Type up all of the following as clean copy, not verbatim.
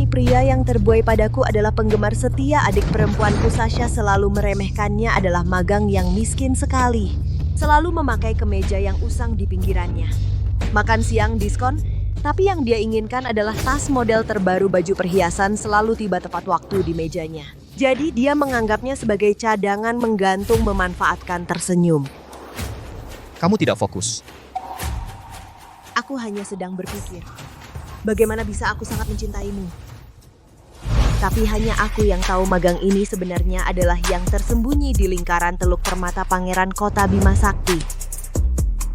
pria yang terbuai padaku adalah penggemar setia adik perempuanku Sasha selalu meremehkannya adalah magang yang miskin sekali. Selalu memakai kemeja yang usang di pinggirannya. Makan siang diskon, tapi yang dia inginkan adalah tas model terbaru baju perhiasan selalu tiba tepat waktu di mejanya. Jadi dia menganggapnya sebagai cadangan menggantung memanfaatkan tersenyum. Kamu tidak fokus. Aku hanya sedang berpikir, bagaimana bisa aku sangat mencintaimu? Tapi hanya aku yang tahu magang ini sebenarnya adalah yang tersembunyi di lingkaran Teluk Permata Pangeran Kota Bima Sakti.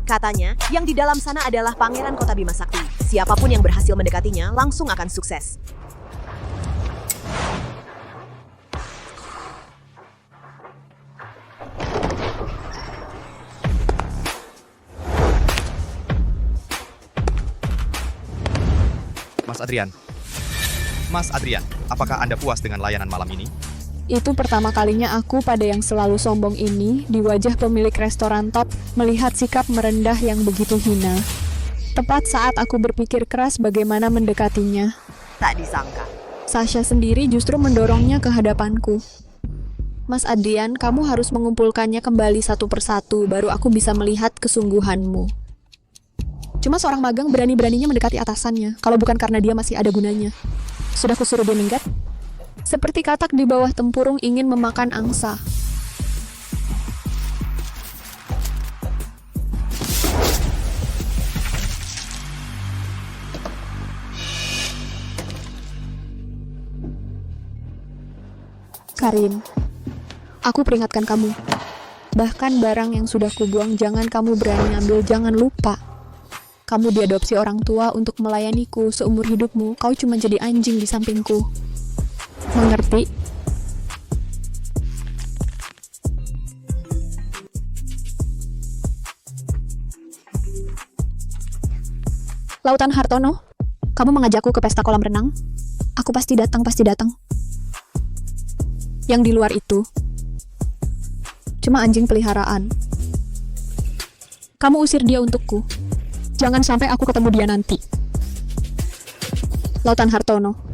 Katanya, yang di dalam sana adalah Pangeran Kota Bima Sakti. Siapapun yang berhasil mendekatinya langsung akan sukses. Mas Adrian, apakah Anda puas dengan layanan malam ini? Itu pertama kalinya aku pada yang selalu sombong ini di wajah pemilik restoran top melihat sikap merendah yang begitu hina. Tepat saat aku berpikir keras bagaimana mendekatinya, Tak disangka. Sasha sendiri justru mendorongnya ke hadapanku. Mas Adrian, kamu harus mengumpulkannya kembali satu persatu, baru aku bisa melihat kesungguhanmu. Cuma seorang magang berani-beraninya mendekati atasannya, kalau bukan karena dia masih ada gunanya. Sudah kusuruh dia minggat? Seperti katak di bawah tempurung ingin memakan angsa. Karin, aku peringatkan kamu. Bahkan barang yang sudah kubuang jangan kamu berani ambil, jangan lupa. Kamu diadopsi orang tua untuk melayaniku seumur hidupmu, kau cuma jadi anjing di sampingku. Mengerti? Lautan Hartono, kamu mengajakku ke pesta kolam renang? Aku pasti datang, pasti datang. Yang di luar itu, cuma anjing peliharaan. Kamu usir dia untukku. Jangan sampai aku ketemu dia nanti. Lautan Hartono.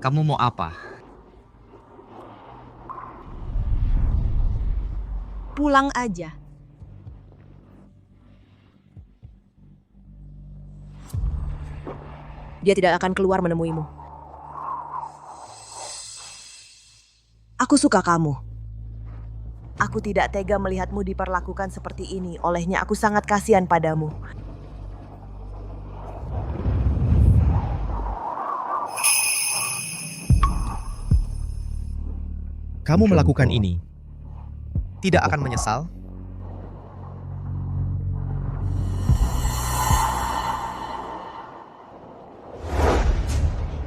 Kamu mau apa? Pulang aja. Dia tidak akan keluar menemuimu. Aku suka kamu. Aku tidak tega melihatmu diperlakukan seperti ini. Olehnya aku sangat kasihan padamu. Kamu melakukan ini. Tidak akan menyesal?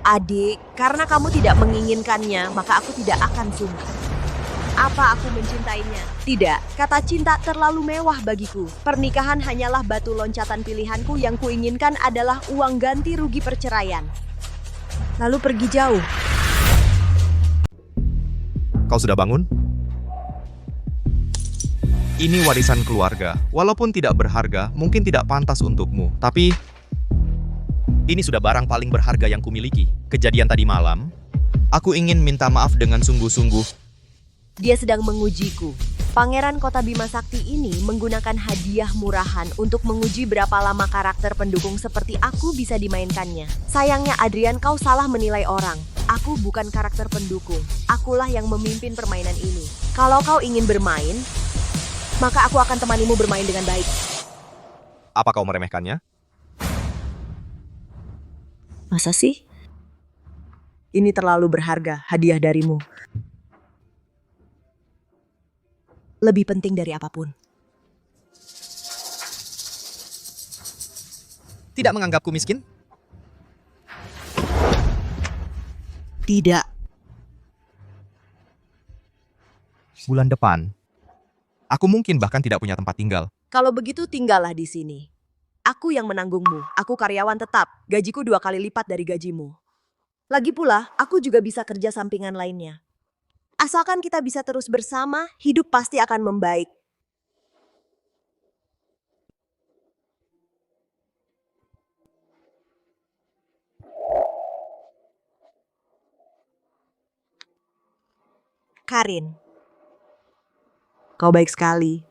Adik, karena kamu tidak menginginkannya, maka aku tidak akan sungguh. Apa aku mencintainya? Tidak, kata cinta terlalu mewah bagiku. Pernikahan hanyalah batu loncatan pilihanku, yang kuinginkan adalah uang ganti rugi perceraian. Lalu pergi jauh. Kau sudah bangun? Ini warisan keluarga. Walaupun tidak berharga, mungkin tidak pantas untukmu. Tapi, ini sudah barang paling berharga yang kumiliki. Kejadian tadi malam, aku ingin minta maaf dengan sungguh-sungguh. Dia sedang mengujiku. Pangeran Kota Bima Sakti ini menggunakan hadiah murahan untuk menguji berapa lama karakter pendukung seperti aku bisa dimainkannya. Sayangnya Adrian, kau salah menilai orang. Aku bukan karakter pendukung. Akulah yang memimpin permainan ini. Kalau kau ingin bermain, maka aku akan temanimu bermain dengan baik. Apa kau meremehkannya? Masa sih? Ini terlalu berharga, hadiah darimu. Lebih penting dari apapun. Tidak menganggapku miskin? Tidak. Bulan depan, aku mungkin bahkan tidak punya tempat tinggal. Kalau begitu tinggallah di sini. Aku yang menanggungmu. Aku karyawan tetap. Gajiku 2 kali lipat dari gajimu. Lagi pula, aku juga bisa kerja sampingan lainnya. Asalkan kita bisa terus bersama, hidup pasti akan membaik. Karin, kau baik sekali.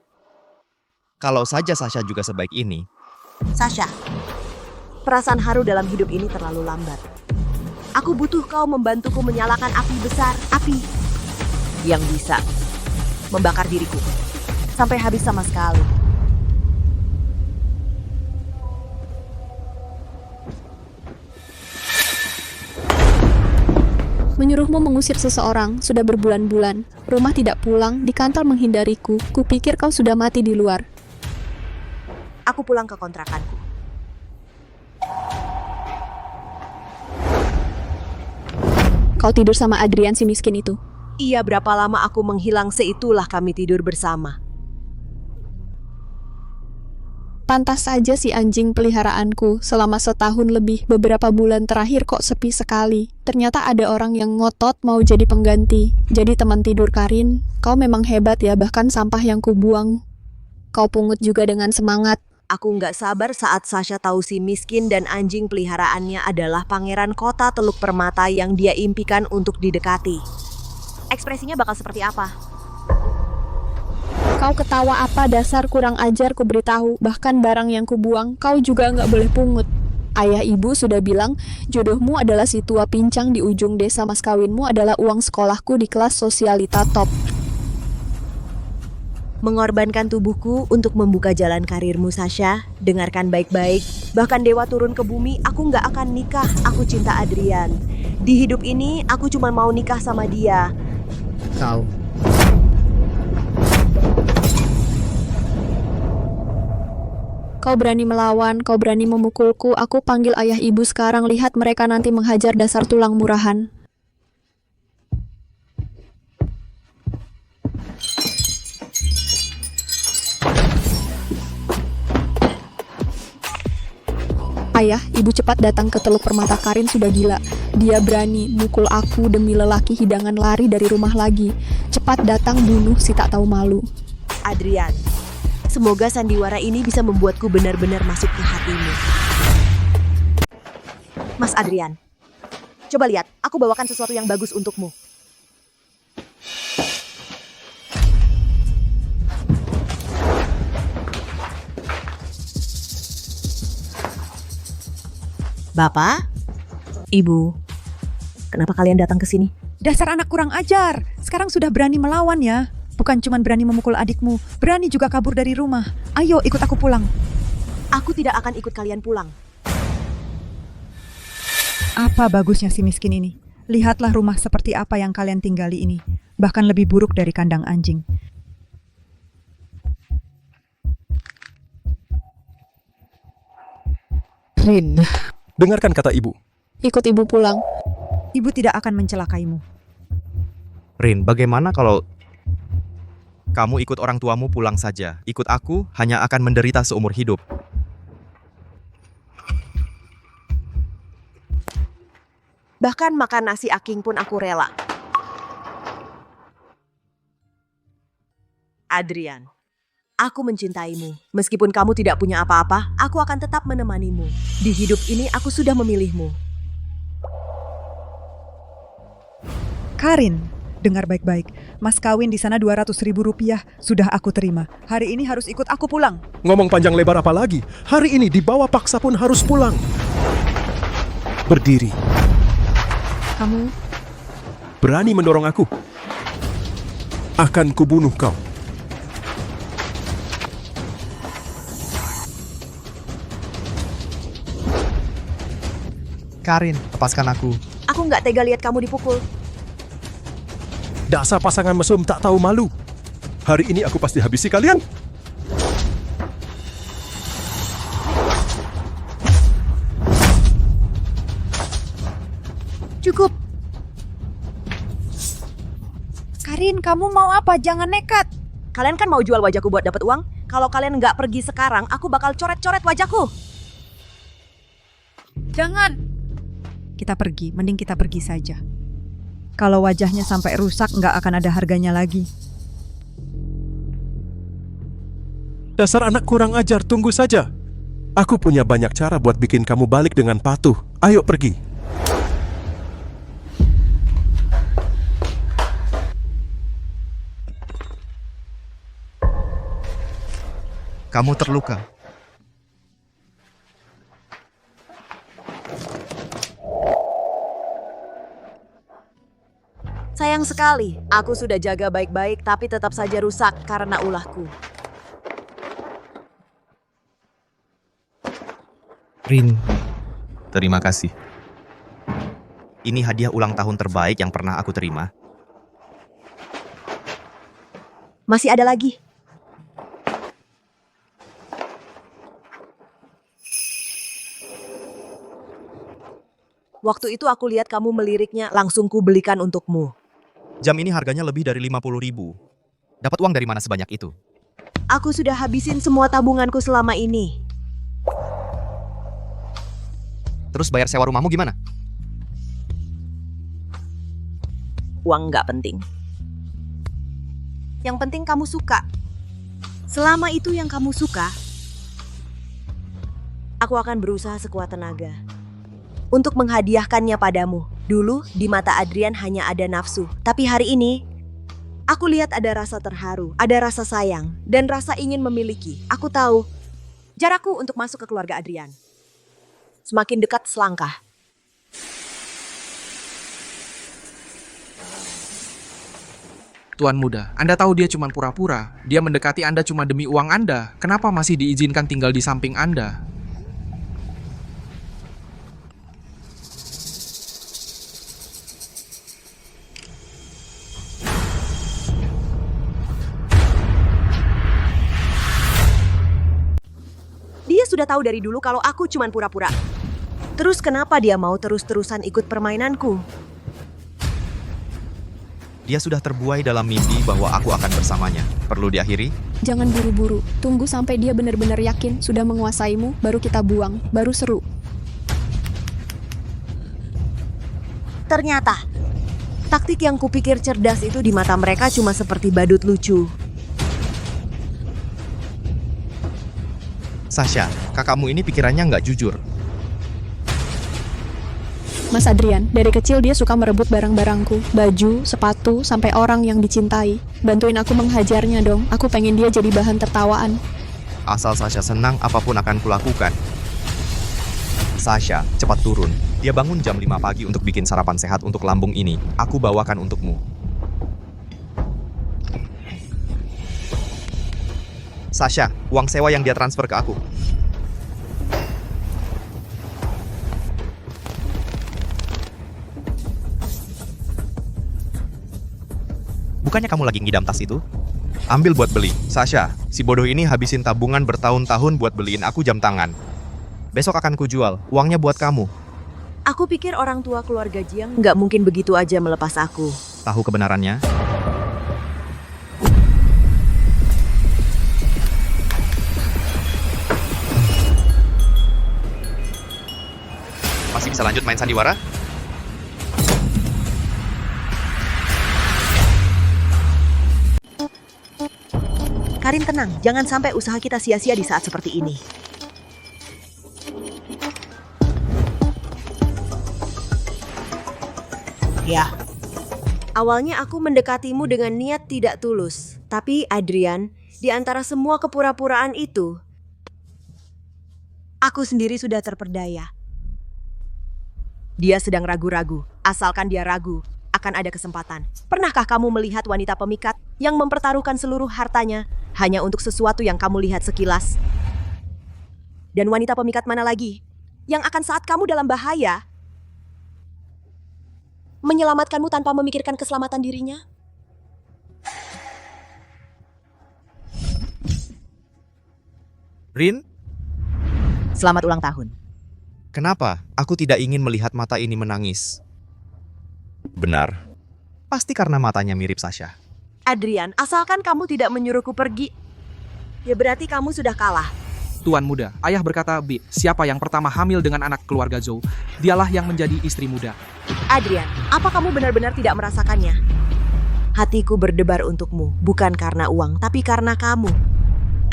Kalau saja Sasha juga sebaik ini, Sasha, perasaan haru dalam hidup ini terlalu lambat. Aku butuh kau membantuku menyalakan api besar, api yang bisa membakar diriku sampai habis sama sekali. Menyuruhmu mengusir seseorang sudah berbulan-bulan. Rumah tidak pulang, di kantor menghindariku. Kupikir kau sudah mati di luar. Aku pulang ke kontrakanku. Kau tidur sama Adrian si miskin itu. Iya, berapa lama aku menghilang, seitulah kami tidur bersama. Pantas saja si anjing peliharaanku selama setahun lebih, beberapa bulan terakhir kok sepi sekali. Ternyata ada orang yang ngotot mau jadi pengganti. Jadi teman tidur Karin, kau memang hebat ya, bahkan sampah yang kubuang. Kau pungut juga dengan semangat. Aku nggak sabar saat Sasha tahu si miskin dan anjing peliharaannya adalah pangeran kota Teluk Permata yang dia impikan untuk didekati. Ekspresinya bakal seperti apa? Kau ketawa apa, dasar kurang ajar, ku beritahu. Bahkan barang yang kubuang, kau juga nggak boleh pungut. Ayah ibu sudah bilang, jodohmu adalah si tua pincang di ujung desa, mas kawinmu adalah uang sekolahku di kelas sosialita top. Mengorbankan tubuhku untuk membuka jalan karirmu, Sasha. Dengarkan baik-baik. Bahkan dewa turun ke bumi, aku nggak akan nikah. Aku cinta Adrian. Di hidup ini, aku cuma mau nikah sama dia. Kau berani melawan, kau berani memukulku. Aku panggil ayah ibu sekarang, lihat mereka nanti menghajar dasar tulang murahan. Ayah, ibu cepat datang ke Teluk Permata. Karin sudah gila. Dia berani mukul aku demi lelaki hidangan lari dari rumah lagi. Cepat datang bunuh si tak tahu malu. Adrian, semoga sandiwara ini bisa membuatku benar-benar masuk ke hatimu. Mas Adrian, coba lihat, aku bawakan sesuatu yang bagus untukmu. Bapak, Ibu, kenapa kalian datang ke sini? Dasar anak kurang ajar. Sekarang sudah berani melawan ya. Bukan cuma berani memukul adikmu, berani juga kabur dari rumah. Ayo ikut aku pulang. Aku tidak akan ikut kalian pulang. Apa bagusnya si miskin ini? Lihatlah rumah seperti apa yang kalian tinggali ini. Bahkan lebih buruk dari kandang anjing. Rin, dengarkan kata ibu. Ikut ibu pulang. Ibu tidak akan mencelakaimu. Rin, bagaimana kalau kamu ikut orang tuamu pulang saja? Ikut aku hanya akan menderita seumur hidup. Bahkan makan nasi aking pun aku rela. Adrian, aku mencintaimu. Meskipun kamu tidak punya apa-apa, aku akan tetap menemanimu. Di hidup ini aku sudah memilihmu. Karin, dengar baik-baik. Mas kawin di sana 200.000 rupiah sudah aku terima. Hari ini harus ikut aku pulang. Ngomong panjang lebar apa lagi? Hari ini dibawa paksa pun harus pulang. Berdiri. Kamu Berani mendorong aku? Akan kubunuh kau. Karin, lepaskan aku. Aku nggak tega lihat kamu dipukul. Dasar pasangan mesum tak tahu malu. Hari ini aku pasti habisi kalian. Rin, kamu mau apa? Jangan nekat. Kalian kan mau jual wajahku buat dapat uang? Kalau kalian nggak pergi sekarang, aku bakal coret-coret wajahku. Jangan. Kita pergi, mending kita pergi saja. Kalau wajahnya sampai rusak, nggak akan ada harganya lagi. Dasar anak kurang ajar, tunggu saja. Aku punya banyak cara buat bikin kamu balik dengan patuh. Ayo pergi. Kamu terluka. Sayang sekali, aku sudah jaga baik-baik tapi tetap saja rusak karena ulahku. Rin, terima kasih. Ini hadiah ulang tahun terbaik yang pernah aku terima. Masih ada lagi. Waktu itu aku lihat kamu meliriknya, langsung ku belikan untukmu. Jam ini harganya lebih dari 50.000. Dapat uang dari mana sebanyak itu? Aku sudah habisin semua tabunganku selama ini. Terus bayar sewa rumahmu gimana? Uang nggak penting. Yang penting kamu suka. Selama itu yang kamu suka, aku akan berusaha sekuat tenaga untuk menghadiahkannya padamu. Dulu, di mata Adrian hanya ada nafsu. Tapi hari ini, aku lihat ada rasa terharu, ada rasa sayang, dan rasa ingin memiliki. Aku tahu jarakku untuk masuk ke keluarga Adrian semakin dekat selangkah. Tuan muda, Anda tahu dia cuma pura-pura. Dia mendekati Anda cuma demi uang Anda. Kenapa masih diizinkan tinggal di samping Anda? Dia sudah tahu dari dulu kalau aku cuma pura-pura. Terus kenapa dia mau terus-terusan ikut permainanku? Dia sudah terbuai dalam mimpi bahwa aku akan bersamanya. Perlu diakhiri? Jangan buru-buru. Tunggu sampai dia benar-benar yakin sudah menguasaimu, baru kita buang, baru seru. Ternyata, taktik yang kupikir cerdas itu di mata mereka cuma seperti badut lucu. Sasha, kakakmu ini pikirannya nggak jujur. Mas Adrian, dari kecil dia suka merebut barang-barangku, baju, sepatu, sampai orang yang dicintai. Bantuin aku menghajarnya dong, aku pengen dia jadi bahan tertawaan. Asal Sasha senang, apapun akan kulakukan. Sasha, cepat turun. Dia bangun jam 5 pagi untuk bikin sarapan sehat untuk lambung ini. Aku bawakan untukmu. Sasha, uang sewa yang dia transfer ke aku. Bukannya kamu lagi ngidam tas itu? Ambil buat beli. Sasha, si bodoh ini habisin tabungan bertahun-tahun buat beliin aku jam tangan. Besok akan kujual, uangnya buat kamu. Aku pikir orang tua keluarga Jiang nggak mungkin begitu aja melepas aku. Tahu kebenarannya? Masih bisa lanjut main sandiwara? Karin tenang, jangan sampai usaha kita sia-sia di saat seperti ini. Ya. Awalnya aku mendekatimu dengan niat tidak tulus. Tapi Adrian, di antara semua kepura-puraan itu, aku sendiri sudah terperdaya. Dia sedang ragu-ragu. Asalkan dia ragu, akan ada kesempatan. Pernahkah kamu melihat wanita pemikat yang mempertaruhkan seluruh hartanya hanya untuk sesuatu yang kamu lihat sekilas? Dan wanita pemikat mana lagi yang akan saat kamu dalam bahaya menyelamatkanmu tanpa memikirkan keselamatan dirinya? Rin, Selamat ulang tahun. kenapa aku tidak ingin melihat mata ini menangis? Benar. Pasti karena matanya mirip Sasha. Adrian, asalkan kamu tidak menyuruhku pergi, ya berarti kamu sudah kalah. Tuan muda, ayah berkata, B, siapa yang pertama hamil dengan anak keluarga Zhou, dialah yang menjadi istri muda. Adrian, apa kamu benar-benar tidak merasakannya? Hatiku berdebar untukmu, bukan karena uang, tapi karena kamu.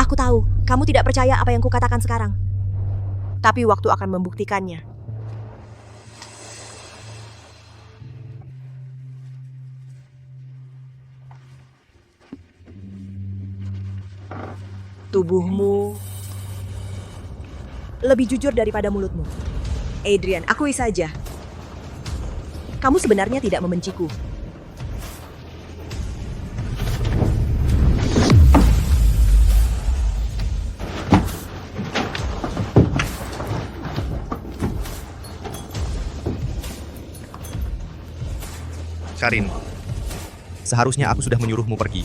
Aku tahu, kamu tidak percaya apa yang kukatakan sekarang. Tapi waktu akan membuktikannya. Tubuhmu lebih jujur daripada mulutmu. Adrian, akui saja. Kamu sebenarnya tidak membenciku. Karin, seharusnya aku sudah menyuruhmu pergi.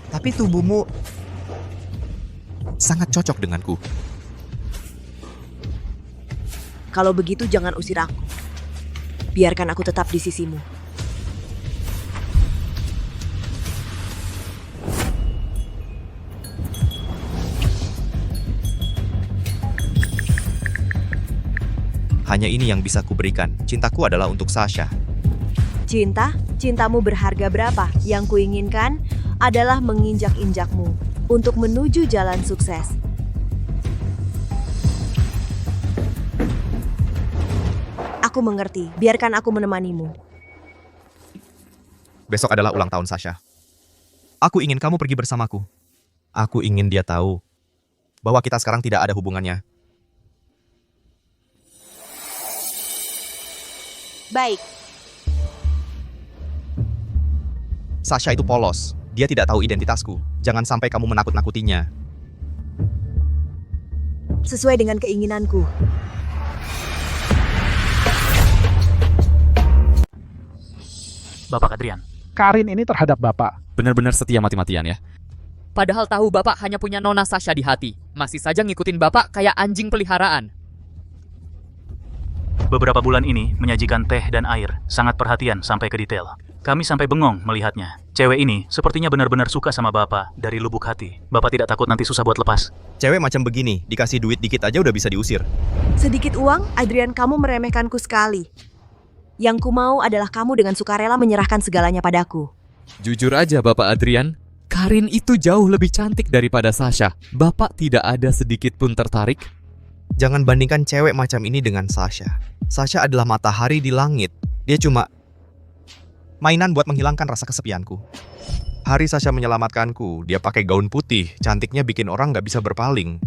Tapi tubuhmu sangat cocok denganku. Kalau begitu jangan usir aku. Biarkan aku tetap di sisimu. Hanya ini yang bisa kuberikan. Cintaku adalah untuk Sasha. Cinta? Cintamu berharga berapa? Yang kuinginkan adalah menginjak-injakmu untuk menuju jalan sukses. Aku mengerti, biarkan aku menemanimu. Besok adalah ulang tahun Sasha. Aku ingin kamu pergi bersamaku. Aku ingin dia tahu bahwa kita sekarang tidak ada hubungannya. Baik, Sasha itu polos. Dia tidak tahu identitasku. Jangan sampai kamu menakut-nakutinya. sesuai dengan keinginanku. Bapak Adrian, Karin ini terhadap Bapak. benar-benar setia mati-matian ya. Padahal tahu Bapak hanya punya Nona Sasha di hati. Masih saja ngikutin Bapak kayak anjing peliharaan. Beberapa bulan ini menyajikan teh dan air, sangat perhatian sampai ke detail. Kami sampai bengong melihatnya. Cewek ini sepertinya benar-benar suka sama Bapak dari lubuk hati. Bapak tidak takut nanti susah buat lepas? Cewek macam begini, dikasih duit dikit aja udah bisa diusir. Sedikit uang, Adrian, kamu meremehkanku sekali. Yang ku mau adalah kamu dengan sukarela menyerahkan segalanya padaku. Jujur aja Bapak Adrian, Karin itu jauh lebih cantik daripada Sasha. Bapak tidak ada sedikit pun tertarik? Jangan bandingkan cewek macam ini dengan Sasha. Sasha adalah matahari di langit. Dia cuma mainan buat menghilangkan rasa kesepianku. Hari Sasha menyelamatkanku, dia pakai gaun putih. Cantiknya bikin orang gak bisa berpaling.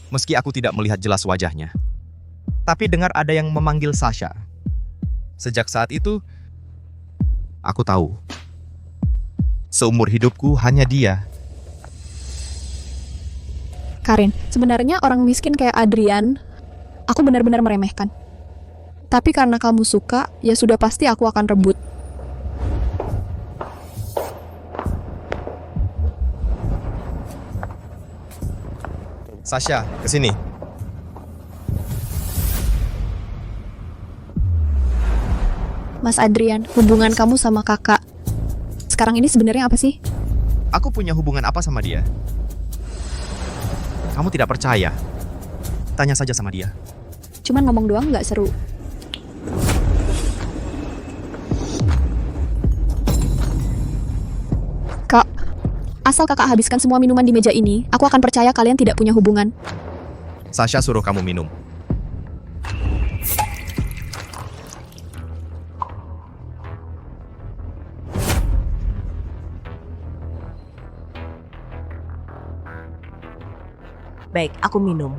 Meski aku tidak melihat jelas wajahnya. Tapi dengar ada yang memanggil Sasha. Sejak saat itu, aku tahu. Seumur hidupku hanya dia. Karin, sebenarnya orang miskin kayak Adrian, aku benar-benar meremehkan. Tapi karena kamu suka, ya sudah pasti aku akan rebut. Sasha, kesini. Mas Adrian, hubungan kamu sama kakak sekarang ini sebenarnya apa sih? Aku punya hubungan apa sama dia? Kamu tidak percaya? Tanya saja sama dia. Cuman ngomong doang nggak seru. Kak, asal kakak habiskan semua minuman di meja ini, aku akan percaya kalian tidak punya hubungan. Sasha suruh kamu minum. Baik, aku minum.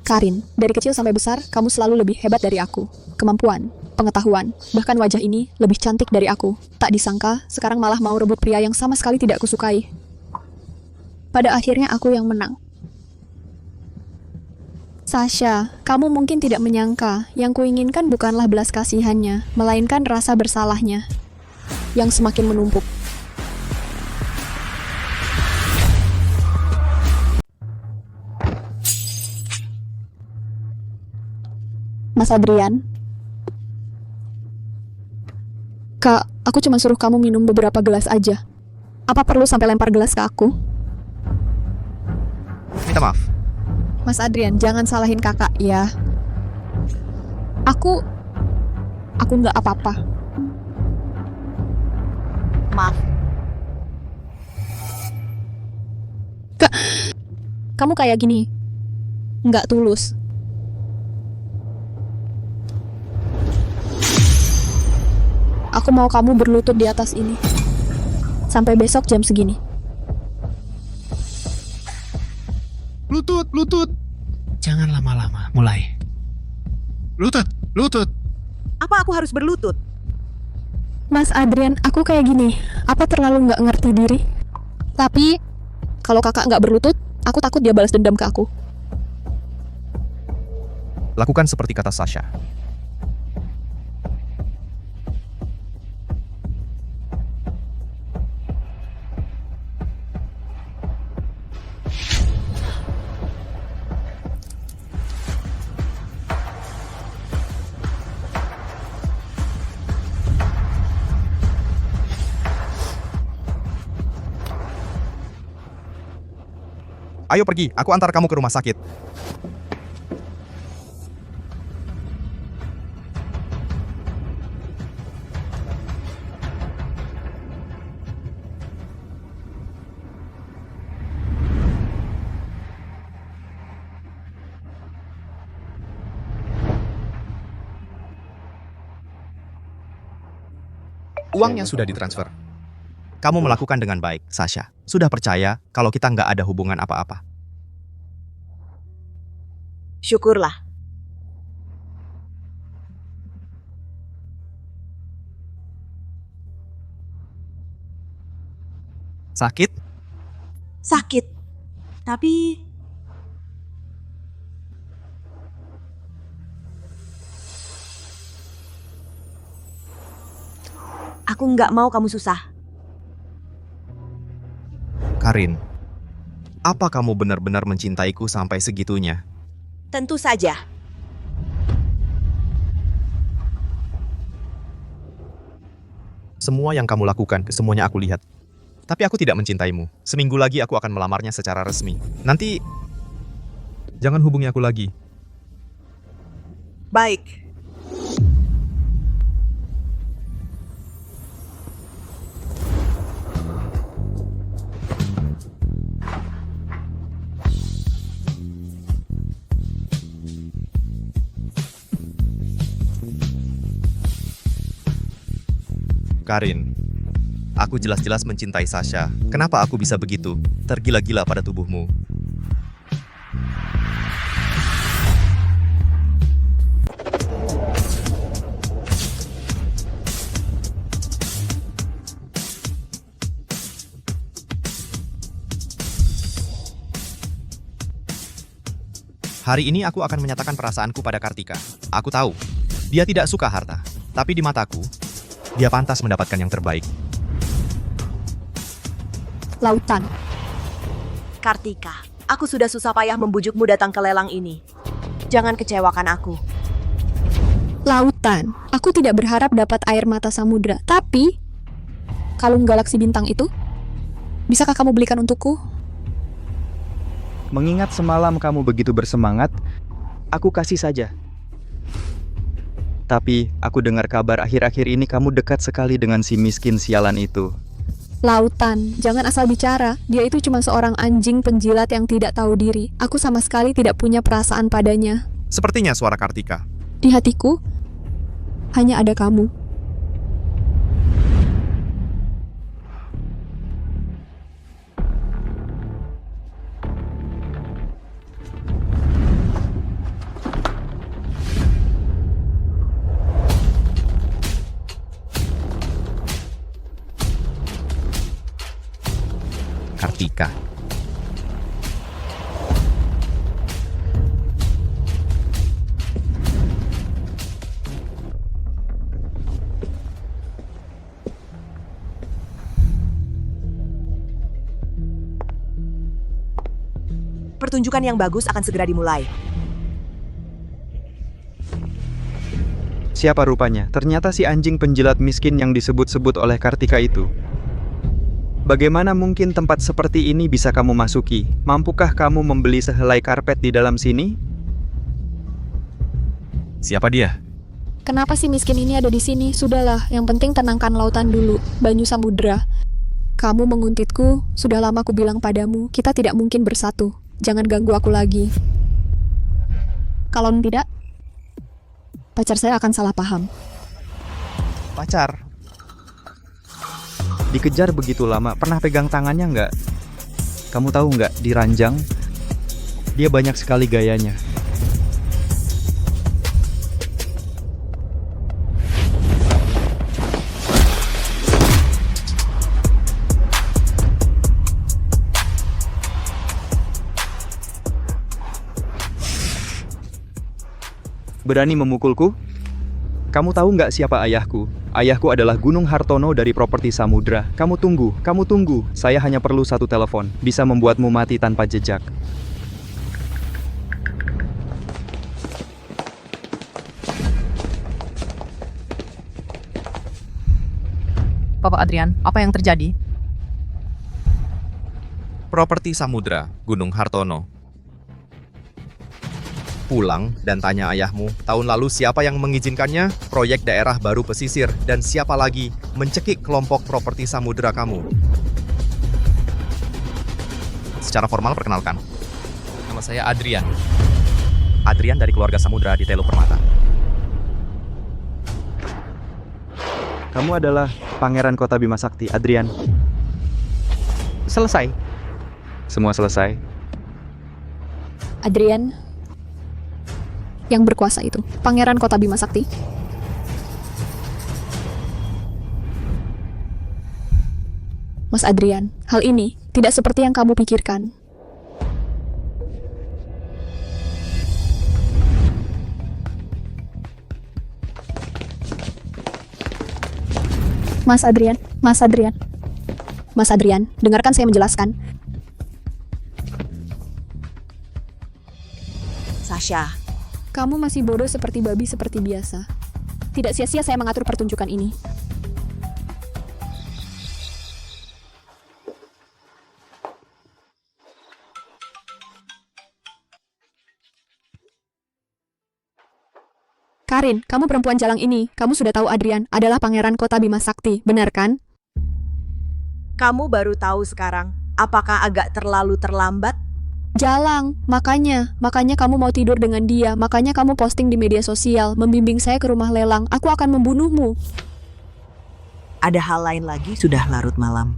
Karin, dari kecil sampai besar, kamu selalu lebih hebat dari aku. Kemampuan, pengetahuan, bahkan wajah ini lebih cantik dari aku. Tak disangka, sekarang malah mau rebut pria yang sama sekali tidak kusukai. Pada akhirnya aku yang menang. Sasha, kamu mungkin tidak menyangka, yang kuinginkan bukanlah belas kasihannya, melainkan rasa bersalahnya, yang semakin menumpuk. Mas Adrian, Kak, aku cuma suruh kamu minum beberapa gelas aja. Apa perlu sampai lempar gelas ke aku? Minta maaf. Mas Adrian, jangan salahin kakak ya. Aku nggak apa-apa. Maaf, Kamu kayak gini, nggak tulus. Aku mau kamu berlutut di atas ini. Sampai besok jam segini. Lutut, lutut. Jangan lama-lama, mulai. Lutut, lutut. apa aku harus berlutut? Mas Adrian, aku kayak gini. Apa terlalu nggak ngerti diri? Tapi, kalau kakak nggak berlutut, aku takut dia balas dendam ke aku. Lakukan seperti kata Sasha. Ayo pergi, aku antar kamu ke rumah sakit. Uangnya sudah ditransfer. Kamu melakukan dengan baik, Sasha. Sudah percaya kalau kita nggak ada hubungan apa-apa. Syukurlah. Sakit? Sakit. Tapi aku nggak mau kamu susah. Karin, apa kamu benar-benar mencintaiku sampai segitunya? Tentu saja. Semua yang kamu lakukan, semuanya aku lihat. Tapi aku tidak mencintaimu. Seminggu lagi aku akan melamarnya secara resmi. Nanti, jangan hubungi aku lagi. Baik. Karin, aku jelas-jelas mencintai Sasha. Kenapa aku bisa begitu? Tergila-gila pada tubuhmu. Hari ini aku akan menyatakan perasaanku pada Kartika. Aku tahu, dia tidak suka harta. Tapi di mataku, dia pantas mendapatkan yang terbaik. Lautan. Kartika, aku sudah susah payah membujukmu datang ke lelang ini. Jangan kecewakan aku. Lautan. Aku tidak berharap dapat air mata samudra. Tapi, kalung galaksi bintang itu, bisakah kamu belikan untukku? Mengingat semalam kamu begitu bersemangat, aku kasih saja. Tapi, aku dengar kabar akhir-akhir ini kamu dekat sekali dengan si miskin sialan itu. Lautan, jangan asal bicara. Dia itu cuma seorang anjing penjilat yang tidak tahu diri. Aku sama sekali tidak punya perasaan padanya. Sepertinya suara Kartika. Di hatiku, hanya ada kamu. pertunjukan yang bagus akan segera dimulai. Siapa rupanya? Ternyata si anjing penjilat miskin yang disebut-sebut oleh Kartika itu. Bagaimana mungkin tempat seperti ini bisa kamu masuki? Mampukah kamu membeli sehelai karpet di dalam sini? Siapa dia? Kenapa si miskin ini ada di sini? Sudahlah, yang penting tenangkan lautan dulu, Banyu Samudra. Kamu menguntitku, sudah lama aku bilang padamu, kita tidak mungkin bersatu. Jangan ganggu aku lagi. Kalau tidak, pacar saya akan salah paham. Pacar? Dikejar begitu lama, pernah pegang tangannya nggak? Kamu tahu nggak, di ranjang, dia banyak sekali gayanya. Berani memukulku? Kamu tahu nggak siapa ayahku? Ayahku adalah Gunung Hartono dari Properti Samudra. Kamu tunggu. Saya hanya perlu satu telepon, bisa membuatmu mati tanpa jejak. Bapak Adrian, apa yang terjadi? Properti Samudra, Gunung Hartono. Pulang dan tanya ayahmu, tahun lalu siapa yang mengizinkannya? Proyek daerah baru pesisir, dan siapa lagi mencekik kelompok Properti Samudra kamu? Secara formal perkenalkan. Nama saya Adrian. Adrian dari keluarga Samudra di Teluk Permata. Kamu adalah Pangeran Kota Bima Sakti, Adrian. Selesai. Semua selesai. Adrian, yang berkuasa itu, Pangeran Kota Bima Sakti. Mas Adrian, hal ini tidak seperti yang kamu pikirkan. Mas Adrian, dengarkan saya menjelaskan. Sasha, Kamu masih bodoh seperti babi seperti biasa. Tidak sia-sia saya mengatur pertunjukan ini. Karin, kamu perempuan jalang ini. Kamu sudah tahu Adrian adalah Pangeran Kota Bima Sakti, benar kan? kamu baru tahu sekarang. Apakah agak terlalu terlambat? Jalang, makanya kamu mau tidur dengan dia, makanya kamu posting di media sosial, membimbing saya ke rumah lelang, aku akan membunuhmu. Ada hal lain lagi, sudah larut malam.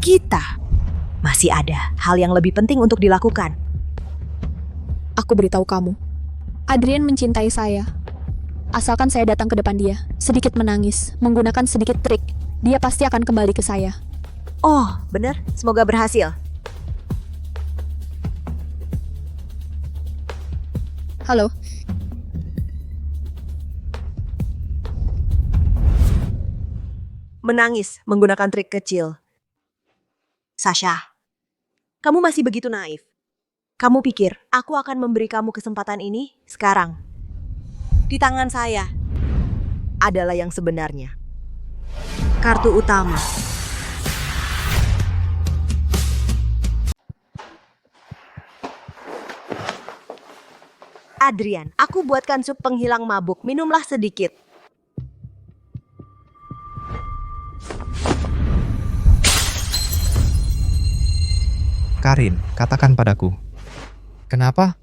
Kita masih ada hal yang lebih penting untuk dilakukan. Aku beritahu kamu, Adrian mencintai saya. Asalkan saya datang ke depan dia, sedikit menangis, menggunakan sedikit trik, dia pasti akan kembali ke saya. Oh, benar. Semoga berhasil. Halo. Menangis menggunakan trik kecil. Sasha, kamu masih begitu naif. Kamu pikir aku akan memberi kamu kesempatan ini sekarang? Di tangan saya adalah yang sebenarnya. Kartu utama. Adrian, aku buatkan sup penghilang mabuk. Minumlah sedikit. Karin, katakan padaku. Kenapa?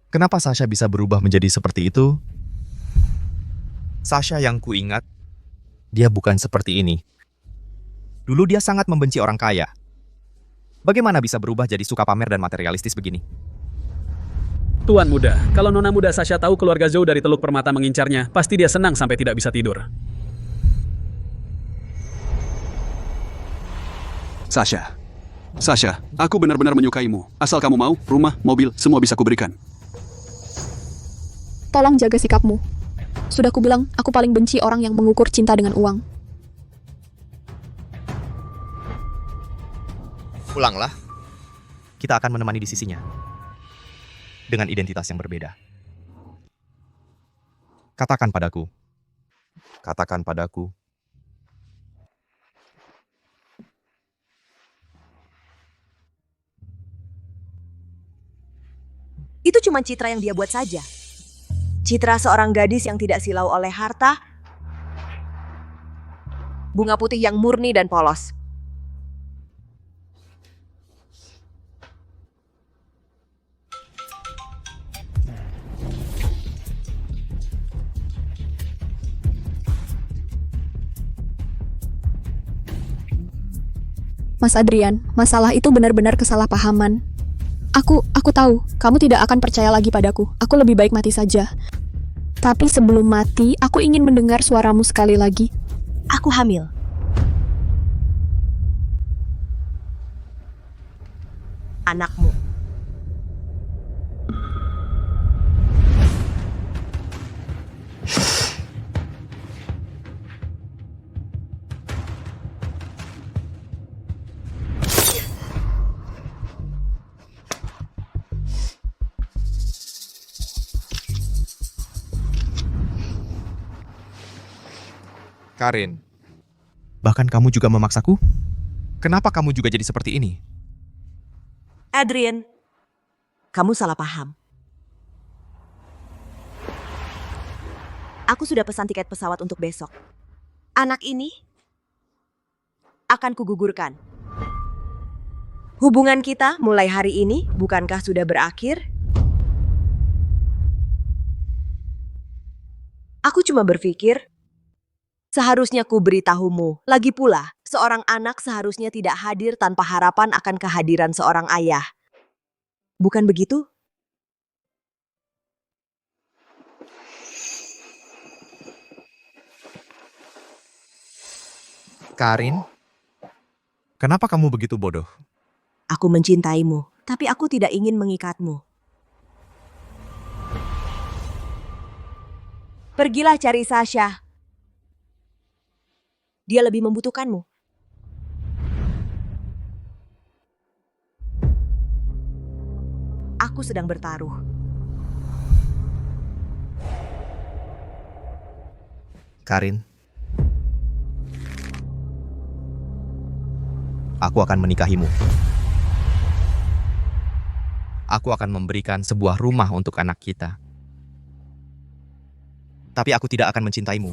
Kenapa Sasha bisa berubah menjadi seperti itu? Sasha yang kuingat, dia bukan seperti ini. Dulu dia sangat membenci orang kaya. Bagaimana bisa berubah jadi suka pamer dan materialistis begini? Tuan muda, kalau nona muda Sasha tahu keluarga Zhou dari Teluk Permata mengincarnya, pasti dia senang sampai tidak bisa tidur. Sasha, aku benar-benar menyukaimu. Asal kamu mau, rumah, mobil, semua bisa kuberikan. Tolong jaga sikapmu. Sudah kubilang, aku paling benci orang yang mengukur cinta dengan uang. Pulanglah. kita akan menemani di sisinya. Dengan identitas yang berbeda. Katakan padaku. Katakan padaku. Itu cuma citra yang dia buat saja. Citra seorang gadis yang tidak silau oleh harta, bunga putih yang murni dan polos. Mas Adrian, masalah itu benar-benar kesalahpahaman. Aku tahu, kamu tidak akan percaya lagi padaku. Aku lebih baik mati saja. Tapi sebelum mati, aku ingin mendengar suaramu sekali lagi. Aku hamil. Anakmu. Karin, bahkan kamu juga memaksaku? Kenapa kamu juga jadi seperti ini? Adrian, kamu salah paham. Aku sudah pesan tiket pesawat untuk besok. Anak ini akan kugugurkan. Hubungan kita mulai hari ini bukankah sudah berakhir? Aku cuma berpikir, seharusnya ku beritahumu. Lagi pula, seorang anak seharusnya tidak hadir tanpa harapan akan kehadiran seorang ayah. Bukan begitu? Karin, kenapa kamu begitu bodoh? Aku mencintaimu, tapi aku tidak ingin mengikatmu. Pergilah cari Sasha. Dia lebih membutuhkanmu. Aku sedang bertaruh. Karin, aku akan menikahimu. Aku akan memberikan sebuah rumah untuk anak kita. Tapi aku tidak akan mencintaimu.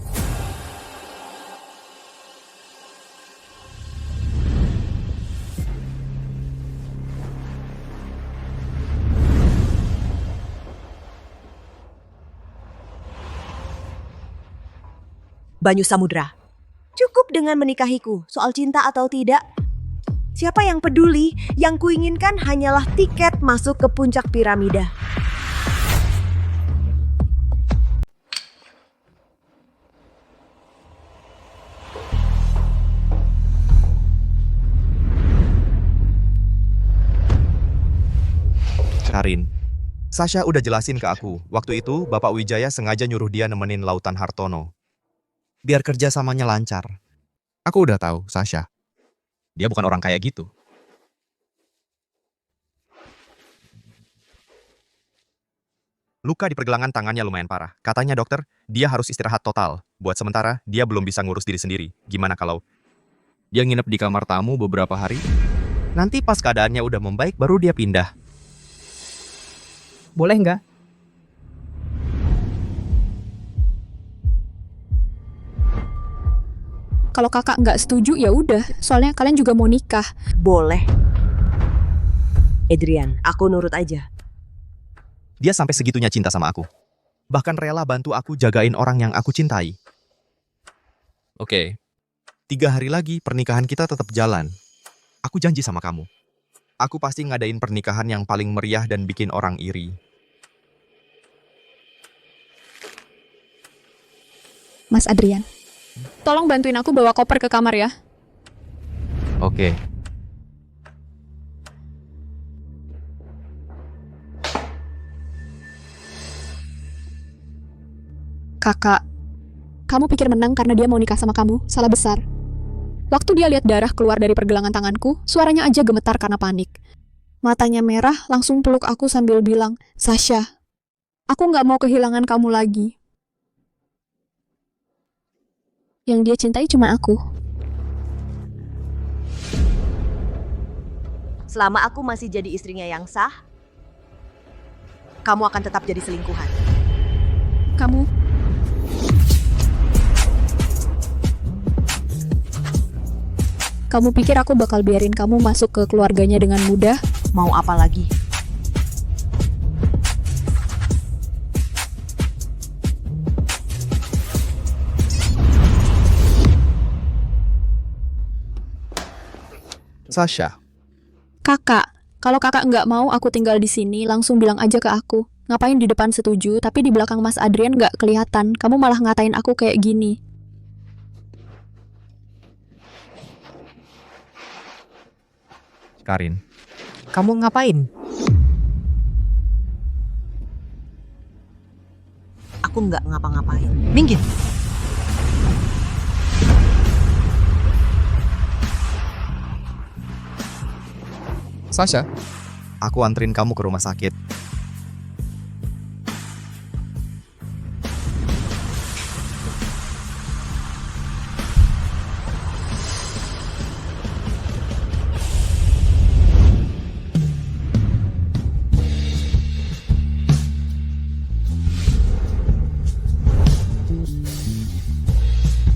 Banyu Samudra, cukup dengan menikahiku. Soal cinta atau tidak, siapa yang peduli? Yang kuinginkan hanyalah tiket masuk ke puncak piramida. Karin, Sasha udah jelasin ke aku. Waktu itu, Bapak Wijaya sengaja nyuruh dia nemenin Lautan Hartono. Biar kerjasamanya lancar. Aku udah tahu, Sasha. Dia bukan orang kayak gitu. Luka di pergelangan tangannya lumayan parah. Katanya dokter, dia harus istirahat total. Buat sementara, dia belum bisa ngurus diri sendiri. Gimana kalau dia nginep di kamar tamu beberapa hari? Nanti pas keadaannya udah membaik, baru dia pindah. Boleh nggak? Kalau kakak nggak setuju ya udah, soalnya kalian juga mau nikah. Boleh. Adrian, aku nurut aja. Dia sampai segitunya cinta sama aku. Bahkan rela bantu aku jagain orang yang aku cintai. Oke, 3 hari lagi pernikahan kita tetap jalan. Aku janji sama kamu. Aku pasti ngadain pernikahan yang paling meriah dan bikin orang iri. Mas Adrian, tolong bantuin aku bawa koper ke kamar ya. Oke. Kakak, kamu pikir menang karena dia mau nikah sama kamu? Salah besar. Waktu dia lihat darah keluar dari pergelangan tanganku, suaranya aja gemetar karena panik. Matanya merah, langsung peluk aku sambil bilang, Sasha, aku nggak mau kehilangan kamu lagi. Yang dia cintai cuma aku. Selama aku masih jadi istrinya yang sah, kamu akan tetap jadi selingkuhan. Kamu pikir aku bakal biarin kamu masuk ke keluarganya dengan mudah? Mau apa lagi? Sasha, Kakak, kalau kakak nggak mau aku tinggal di sini, langsung bilang aja ke aku. Ngapain di depan setuju, tapi di belakang Mas Adrian nggak kelihatan. Kamu malah ngatain aku kayak gini. Karin, Kamu ngapain? Aku nggak ngapa-ngapain. Minggir. Sasha, aku anterin kamu ke rumah sakit.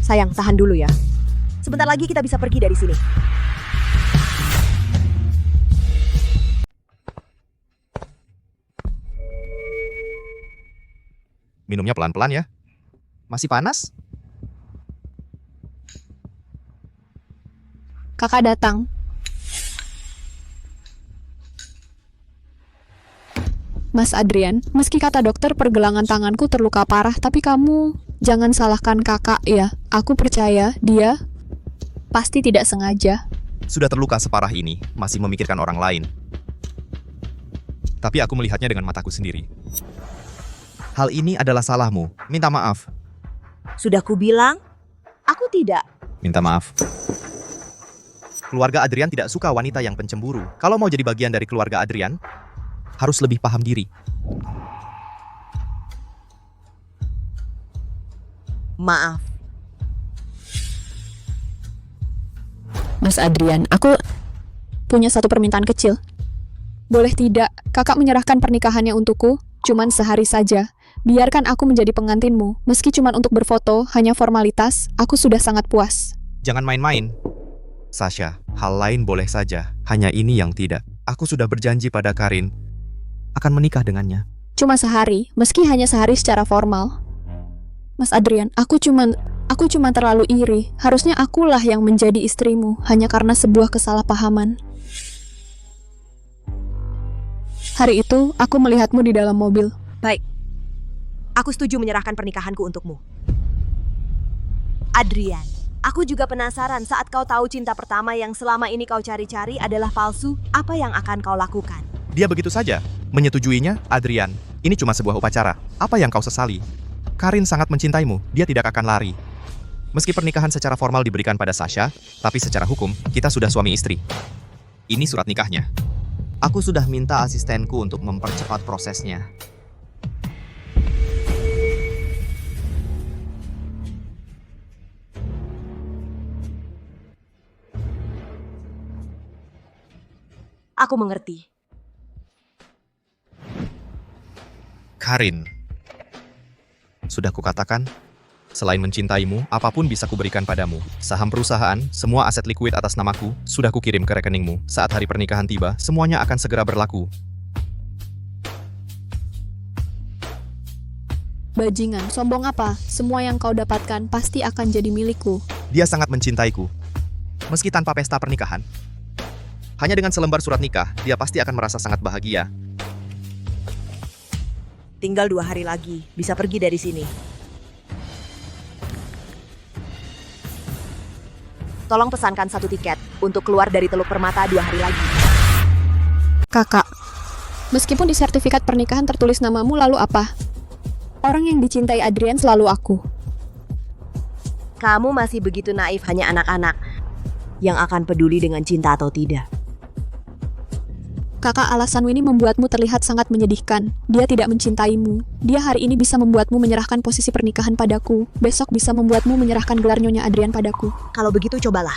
Sayang, tahan dulu ya. Sebentar lagi kita bisa pergi dari sini. Minumnya pelan-pelan ya. Masih panas? Kakak datang. Mas Adrian, meski kata dokter pergelangan tanganku terluka parah, tapi kamu jangan salahkan kakak ya. Aku percaya dia pasti tidak sengaja. Sudah terluka separah ini, masih memikirkan orang lain. Tapi aku melihatnya dengan mataku sendiri. Hal ini adalah salahmu. Minta maaf. Sudah kubilang, aku tidak. Minta maaf. Keluarga Adrian tidak suka wanita yang pencemburu. Kalau mau jadi bagian dari keluarga Adrian, harus lebih paham diri. Maaf. Mas Adrian, aku punya satu permintaan kecil. Boleh tidak, kakak menyerahkan pernikahannya untukku, cuman sehari saja. Biarkan aku menjadi pengantinmu, meski cuman untuk berfoto, hanya formalitas, aku sudah sangat puas. Jangan main-main. Sasha, hal lain boleh saja, hanya ini yang tidak. Aku sudah berjanji pada Karin, akan menikah dengannya. Cuma sehari, meski hanya sehari secara formal. Mas Adrian, aku cuman terlalu iri. Harusnya akulah yang menjadi istrimu, hanya karena sebuah kesalahpahaman. Hari itu, aku melihatmu di dalam mobil. Baik. Aku setuju menyerahkan pernikahanku untukmu. Adrian, aku juga penasaran saat kau tahu cinta pertama yang selama ini kau cari-cari adalah palsu, apa yang akan kau lakukan? Dia begitu saja. Menyetujuinya, Adrian. Ini cuma sebuah upacara. Apa yang kau sesali? Karin sangat mencintaimu. Dia tidak akan lari. Meski pernikahan secara formal diberikan pada Sasha, tapi secara hukum, kita sudah suami istri. Ini surat nikahnya. Aku sudah minta asistenku untuk mempercepat prosesnya. Aku mengerti. Karin. Sudah kukatakan, selain mencintaimu, apapun bisa kuberikan padamu. Saham perusahaan, semua aset likuid atas namaku, sudah kukirim ke rekeningmu. Saat hari pernikahan tiba, semuanya akan segera berlaku. Bajingan, sombong apa? Semua yang kau dapatkan pasti akan jadi milikku. Dia sangat mencintaiku. Meski tanpa pesta pernikahan. Hanya dengan selembar surat nikah, dia pasti akan merasa sangat bahagia. Tinggal 2 hari lagi, bisa pergi dari sini. Tolong pesankan 1 tiket untuk keluar dari Teluk Permata 2 hari lagi. Kakak, meskipun di sertifikat pernikahan tertulis namamu, lalu apa? Orang yang dicintai Adrian selalu aku. Kamu masih begitu naif, hanya anak-anak yang akan peduli dengan cinta atau tidak. Kakak, alasanmu ini membuatmu terlihat sangat menyedihkan. Dia tidak mencintaimu. Dia hari ini bisa membuatmu menyerahkan posisi pernikahan padaku. Besok bisa membuatmu menyerahkan gelar Nyonya Adrian padaku. Kalau begitu cobalah.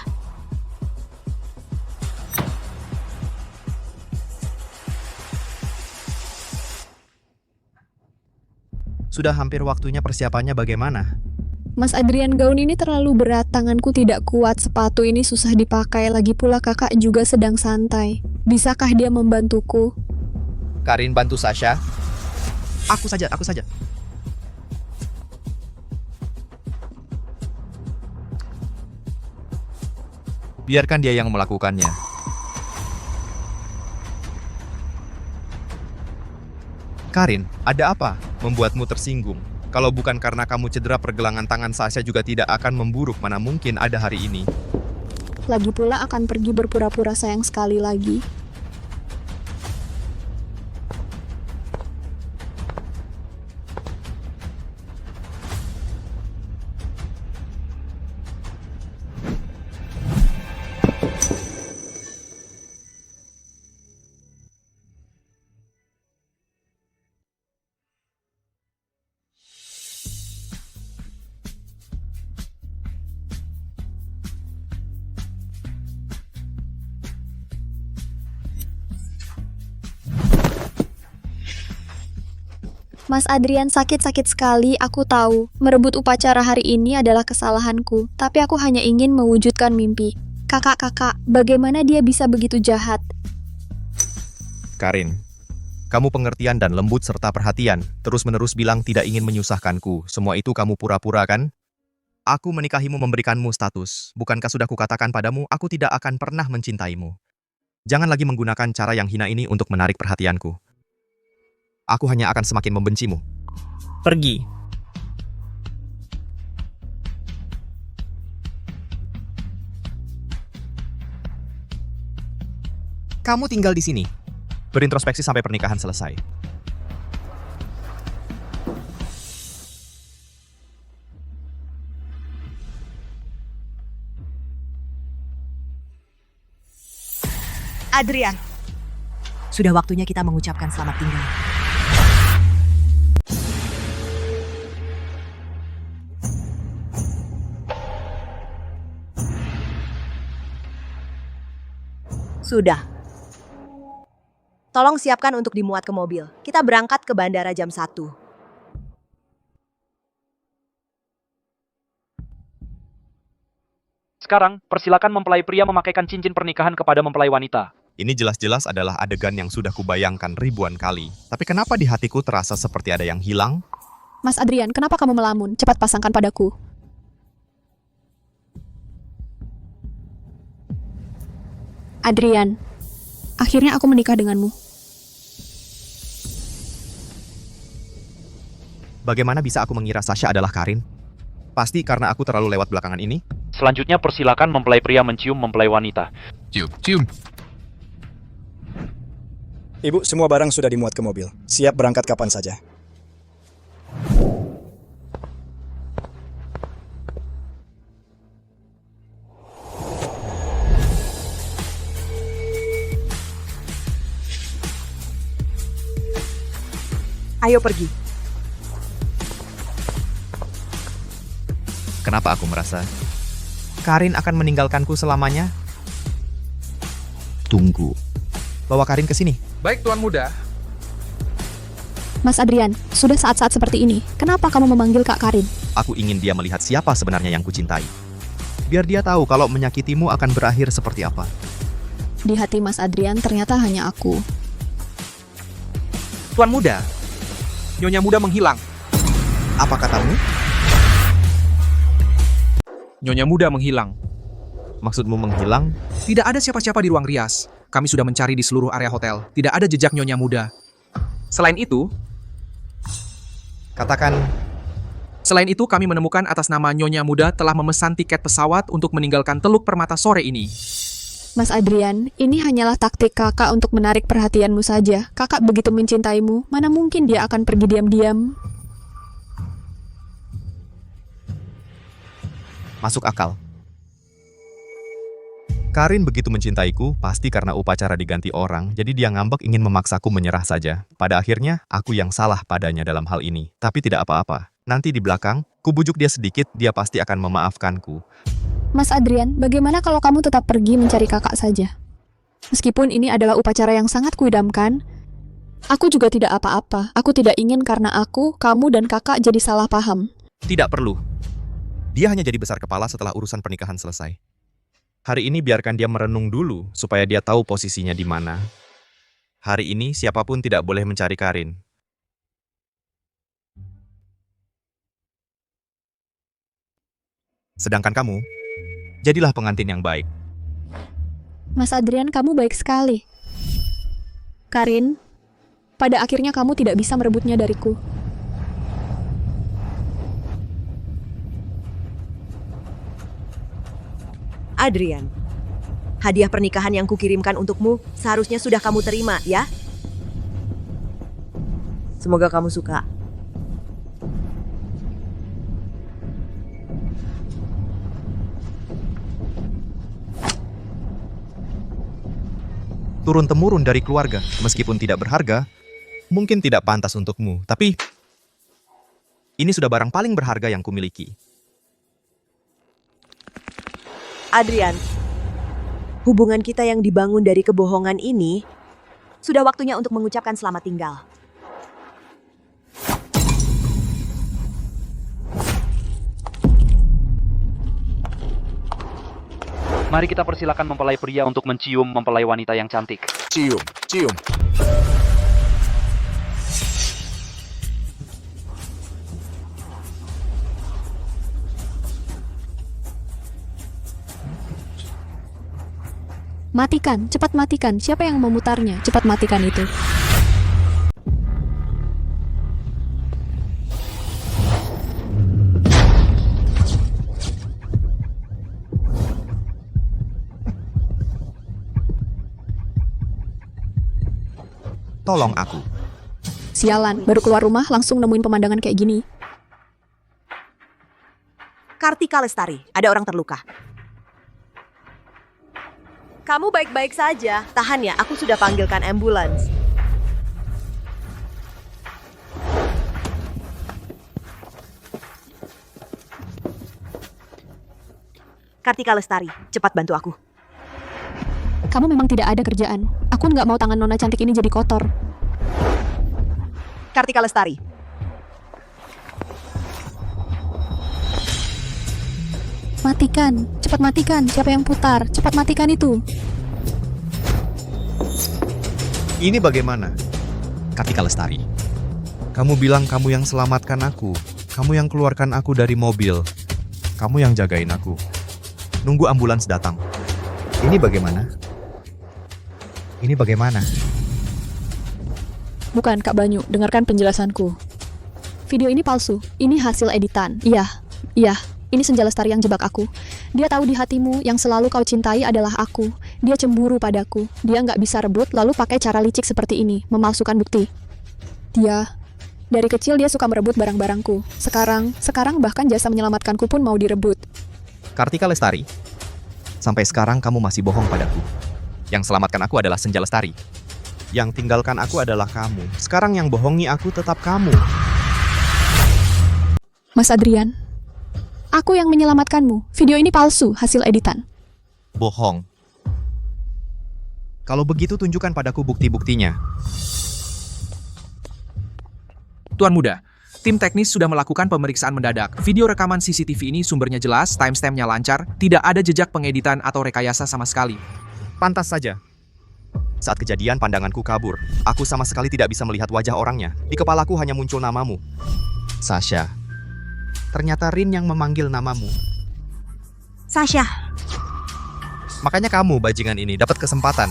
Sudah hampir waktunya persiapannya bagaimana? Mas Adrian, gaun ini terlalu berat, tanganku tidak kuat, sepatu ini susah dipakai, lagi pula kakak juga sedang santai. Bisakah dia membantuku? Karin bantu Sasha. Aku saja. Biarkan dia yang melakukannya. Karin, ada apa? Membuatmu tersinggung. Kalau bukan karena kamu cedera pergelangan tangan, Sasha juga tidak akan memburuk, mana mungkin ada hari ini. Lagi pula akan pergi berpura-pura sayang sekali lagi. Mas Adrian, sakit-sakit sekali, aku tahu. Merebut upacara hari ini adalah kesalahanku, tapi aku hanya ingin mewujudkan mimpi. Kakak, bagaimana dia bisa begitu jahat? Karin, kamu pengertian dan lembut serta perhatian. Terus-menerus bilang tidak ingin menyusahkanku. Semua itu kamu pura-pura kan? Aku menikahimu memberikanmu status. Bukankah sudah kukatakan padamu, aku tidak akan pernah mencintaimu. Jangan lagi menggunakan cara yang hina ini untuk menarik perhatianku. Aku hanya akan semakin membencimu. Pergi. Kamu tinggal di sini. Berintrospeksi sampai pernikahan selesai. Adrian, sudah waktunya kita mengucapkan selamat tinggal. Sudah. Tolong siapkan untuk dimuat ke mobil. Kita berangkat ke bandara jam 1. Sekarang, persilakan mempelai pria memakaikan cincin pernikahan kepada mempelai wanita. Ini jelas-jelas adalah adegan yang sudah kubayangkan ribuan kali. Tapi kenapa di hatiku terasa seperti ada yang hilang? Mas Adrian, kenapa kamu melamun? Cepat pasangkan padaku. Adrian, akhirnya aku menikah denganmu. Bagaimana bisa aku mengira Sasha adalah Karin? Pasti karena aku terlalu lewat belakangan ini. Selanjutnya persilakan mempelai pria mencium mempelai wanita. Cium. Ibu, semua barang sudah dimuat ke mobil. Siap berangkat kapan saja. Ayo pergi. Kenapa aku merasa Karin akan meninggalkanku selamanya? Tunggu. Bawa Karin ke sini. Baik, Tuan Muda. Mas Adrian, sudah saat-saat seperti ini. Kenapa kamu memanggil Kak Karin? Aku ingin dia melihat siapa sebenarnya yang kucintai. Biar dia tahu kalau menyakitimu akan berakhir seperti apa. Di hati Mas Adrian ternyata hanya aku. Tuan Muda, Nyonya Muda menghilang. Apa katamu? Nyonya Muda menghilang. Maksudmu menghilang? Tidak ada siapa-siapa di ruang rias. Kami sudah mencari di seluruh area hotel. Tidak ada jejak Nyonya Muda. Selain itu, Selain itu, kami menemukan atas nama Nyonya Muda telah memesan tiket pesawat untuk meninggalkan Teluk Permata sore ini. Mas Adrian, ini hanyalah taktik kakak untuk menarik perhatianmu saja. Kakak begitu mencintaimu, mana mungkin dia akan pergi diam-diam? Masuk akal. Karin begitu mencintaiku, pasti karena upacara diganti orang, jadi dia ngambek ingin memaksaku menyerah saja. Pada akhirnya, aku yang salah padanya dalam hal ini. Tapi tidak apa-apa. Nanti di belakang, ku bujuk dia sedikit, dia pasti akan memaafkanku. Mas Adrian, bagaimana kalau kamu tetap pergi mencari kakak saja? Meskipun ini adalah upacara yang sangat kuidamkan, aku juga tidak apa-apa. Aku tidak ingin karena aku, kamu, dan kakak jadi salah paham. Tidak perlu. Dia hanya jadi besar kepala setelah urusan pernikahan selesai. Hari ini biarkan dia merenung dulu, supaya dia tahu posisinya di mana. Hari ini siapapun tidak boleh mencari Karin. Sedangkan kamu, jadilah pengantin yang baik. Mas Adrian, kamu baik sekali. Karin, pada akhirnya kamu tidak bisa merebutnya dariku. Adrian, hadiah pernikahan yang kukirimkan untukmu seharusnya sudah kamu terima, ya? Semoga kamu suka. Turun-temurun dari keluarga, meskipun tidak berharga, mungkin tidak pantas untukmu, tapi ini sudah barang paling berharga yang kumiliki. Adrian, hubungan kita yang dibangun dari kebohongan ini, sudah waktunya untuk mengucapkan selamat tinggal. Mari kita persilakan mempelai pria untuk mencium mempelai wanita yang cantik. Cium, cium. Matikan, cepat matikan. Siapa yang memutarnya? Cepat matikan itu. Tolong aku. Sialan, baru keluar rumah langsung nemuin pemandangan kayak gini. Kartika Lestari, ada orang terluka. Kamu baik-baik saja. Tahan ya, aku sudah panggilkan ambulans. Kartika Lestari, cepat bantu aku. Kamu memang tidak ada kerjaan. Aku nggak mau tangan nona cantik ini jadi kotor. Kartika Lestari. Matikan, cepat matikan. Siapa yang putar? Cepat matikan itu. Ini bagaimana? Kartika Lestari. Kamu bilang kamu yang selamatkan aku. Kamu yang keluarkan aku dari mobil. Kamu yang jagain aku. Nunggu ambulans datang. Ini bagaimana? Ini bagaimana? Bukan, Kak Banyu. Dengarkan penjelasanku. Video ini palsu. Ini hasil editan. Iya. Ini Senja Lestari yang jebak aku. Dia tahu di hatimu yang selalu kau cintai adalah aku. Dia cemburu padaku. Dia nggak bisa rebut lalu pakai cara licik seperti ini, memalsukan bukti. Dari kecil dia suka merebut barang-barangku. Sekarang bahkan jasa menyelamatkanku pun mau direbut. Kartika Lestari, sampai sekarang kamu masih bohong padaku. Yang selamatkan aku adalah Senja Lestari. Yang tinggalkan aku adalah kamu. Sekarang yang bohongi aku tetap kamu. Mas Adrian, aku yang menyelamatkanmu. Video ini palsu, hasil editan. Bohong. Kalau begitu tunjukkan padaku bukti-buktinya. Tuan Muda, tim teknis sudah melakukan pemeriksaan mendadak. Video rekaman CCTV ini sumbernya jelas, timestamp-nya lancar, tidak ada jejak pengeditan atau rekayasa sama sekali. Pantas saja. Saat kejadian pandanganku kabur. Aku sama sekali tidak bisa melihat wajah orangnya. Di kepalaku hanya muncul namamu. Sasha. Ternyata Rin yang memanggil namamu. Sasha. Makanya kamu, bajingan ini, dapat kesempatan.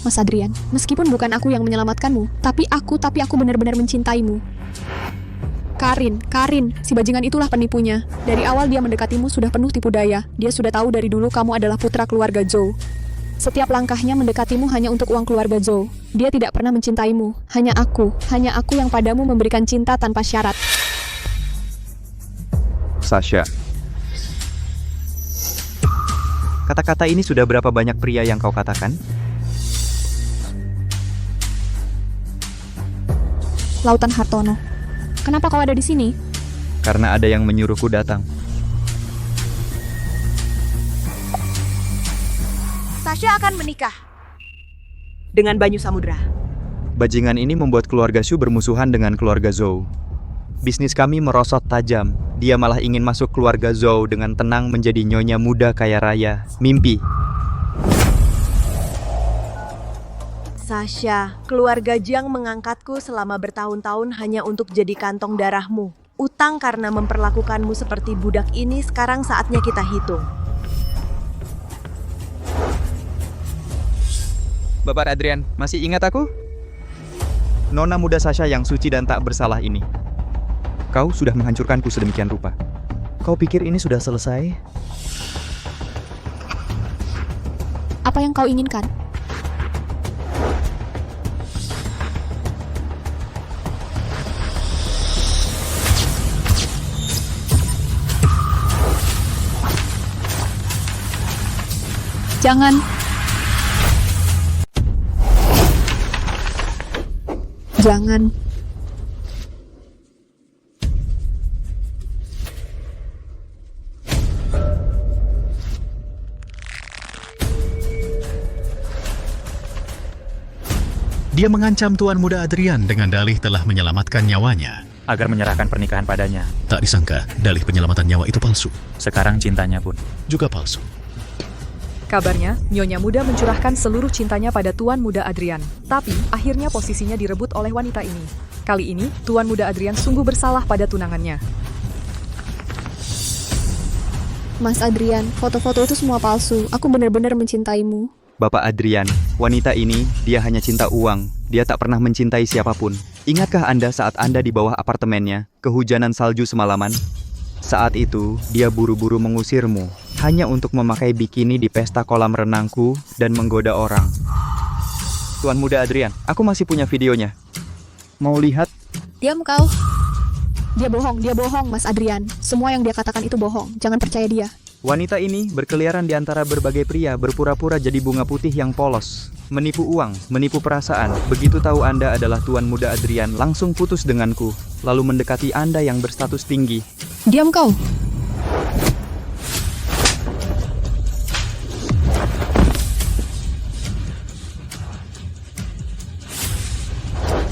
Mas Adrian, meskipun bukan aku yang menyelamatkanmu, tapi aku benar-benar mencintaimu. Karin, si bajingan itulah penipunya. Dari awal dia mendekatimu sudah penuh tipu daya. Dia sudah tahu dari dulu kamu adalah putra keluarga Zhou. Setiap langkahnya mendekatimu hanya untuk uang keluarga Zhou. Dia tidak pernah mencintaimu. Hanya aku yang padamu memberikan cinta tanpa syarat. Sasha. Kata-kata ini sudah berapa banyak pria yang kau katakan? Lautan Hartono. Kenapa kau ada di sini? Karena ada yang menyuruhku datang. Sasha akan menikah dengan Banyu Samudra. Bajingan ini membuat keluarga Shu bermusuhan dengan keluarga Zhou. Bisnis kami merosot tajam. Dia malah ingin masuk keluarga Zhou dengan tenang menjadi nyonya muda kaya raya. Mimpi. Sasha, keluarga Jiang mengangkatku selama bertahun-tahun hanya untuk jadi kantong darahmu. Utang karena memperlakukanmu seperti budak ini sekarang saatnya kita hitung. Bapak Adrian, masih ingat aku? Nona muda Sasha yang suci dan tak bersalah ini. Kau sudah menghancurkanku sedemikian rupa. Kau pikir ini sudah selesai? Apa yang kau inginkan? Jangan. Jangan. Dia mengancam Tuan Muda Adrian dengan dalih telah menyelamatkan nyawanya. Agar menyerahkan pernikahan padanya. Tak disangka, dalih penyelamatan nyawa itu palsu. Sekarang cintanya pun juga palsu. Kabarnya, Nyonya Muda mencurahkan seluruh cintanya pada Tuan Muda Adrian. Tapi, akhirnya posisinya direbut oleh wanita ini. Kali ini, Tuan Muda Adrian sungguh bersalah pada tunangannya. Mas Adrian, foto-foto itu semua palsu. Aku benar-benar mencintaimu. Bapak Adrian, wanita ini, dia hanya cinta uang. Dia tak pernah mencintai siapapun. Ingatkah Anda saat Anda di bawah apartemennya, kehujanan salju semalaman? Saat itu, dia buru-buru mengusirmu, hanya untuk memakai bikini di pesta kolam renangku dan menggoda orang. Tuan Muda Adrian, aku masih punya videonya. Mau lihat? Diam kau. Dia bohong, Mas Adrian. Semua yang dia katakan itu bohong. Jangan percaya dia. Wanita ini berkeliaran di antara berbagai pria berpura-pura jadi bunga putih yang polos. Menipu uang, menipu perasaan. Begitu tahu Anda adalah Tuan Muda Adrian, langsung putus denganku. Lalu mendekati Anda yang berstatus tinggi. Diam kau.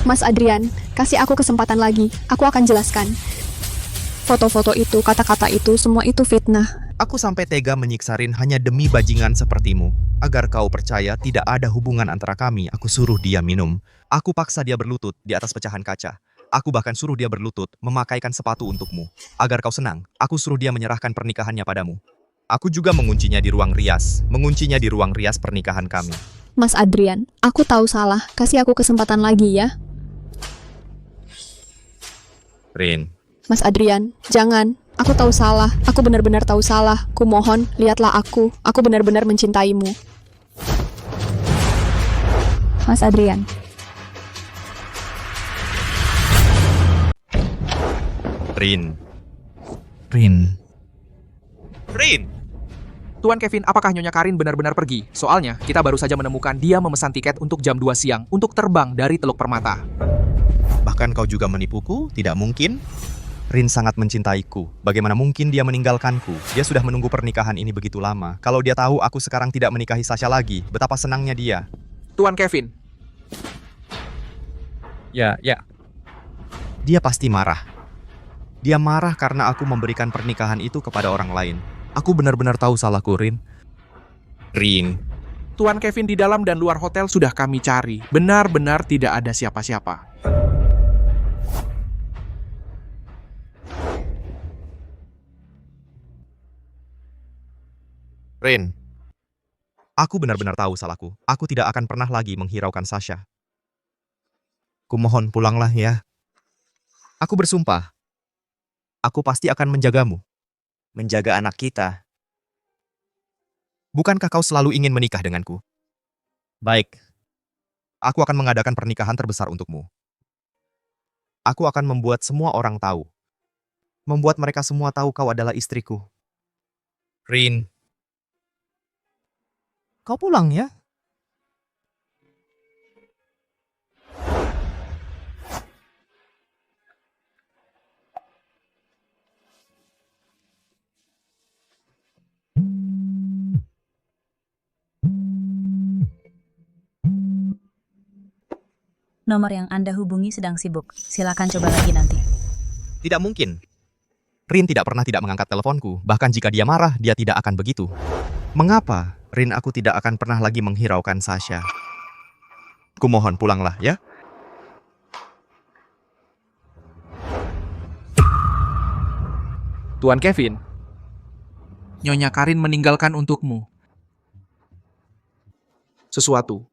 Mas Adrian, kasih aku kesempatan lagi. Aku akan jelaskan. Foto-foto itu, kata-kata itu, semua itu fitnah. Aku sampai tega menyiksa Rin hanya demi bajingan sepertimu. Agar kau percaya tidak ada hubungan antara kami, aku suruh dia minum. Aku paksa dia berlutut di atas pecahan kaca. Aku bahkan suruh dia berlutut, memakaikan sepatu untukmu. Agar kau senang, aku suruh dia menyerahkan pernikahannya padamu. Aku juga menguncinya di ruang rias. Menguncinya di ruang rias pernikahan kami. Mas Adrian, aku tahu salah. Kasih aku kesempatan lagi ya. Rin. Mas Adrian, jangan. Aku tahu salah. Aku benar-benar tahu salah. Kumohon, lihatlah aku. Aku benar-benar mencintaimu. Mas Adrian. Rin. Rin. Rin! Tuan Kevin, apakah Nyonya Karin benar-benar pergi? Soalnya, kita baru saja menemukan dia memesan tiket untuk jam 2 siang untuk terbang dari Teluk Permata. Bahkan kau juga menipuku? Tidak mungkin. Rin sangat mencintaiku. Bagaimana mungkin dia meninggalkanku? Dia sudah menunggu pernikahan ini begitu lama. Kalau dia tahu aku sekarang tidak menikahi Sasha lagi, betapa senangnya dia. Tuan Kevin. Ya. Dia pasti marah. Dia marah karena aku memberikan pernikahan itu kepada orang lain. Aku benar-benar tahu salahku, Rin. Rin. Tuan Kevin di dalam dan luar hotel sudah kami cari. Benar-benar tidak ada siapa-siapa. Rin. Aku benar-benar tahu salahku. Aku tidak akan pernah lagi menghiraukan Sasha. Kumohon pulanglah ya. Aku bersumpah. Aku pasti akan menjagamu. Menjaga anak kita. Bukankah kau selalu ingin menikah denganku? Baik. Aku akan mengadakan pernikahan terbesar untukmu. Aku akan membuat semua orang tahu. Membuat mereka semua tahu kau adalah istriku. Rin. kau pulang ya. Nomor yang Anda hubungi sedang sibuk. Silakan coba lagi nanti. Tidak mungkin. Rin tidak pernah tidak mengangkat teleponku. Bahkan jika dia marah, dia tidak akan begitu. Mengapa? Rin, aku tidak akan pernah lagi menghiraukan Sasha. Kumohon pulanglah ya. Tuan Kevin. Nyonya Karin meninggalkan untukmu sesuatu.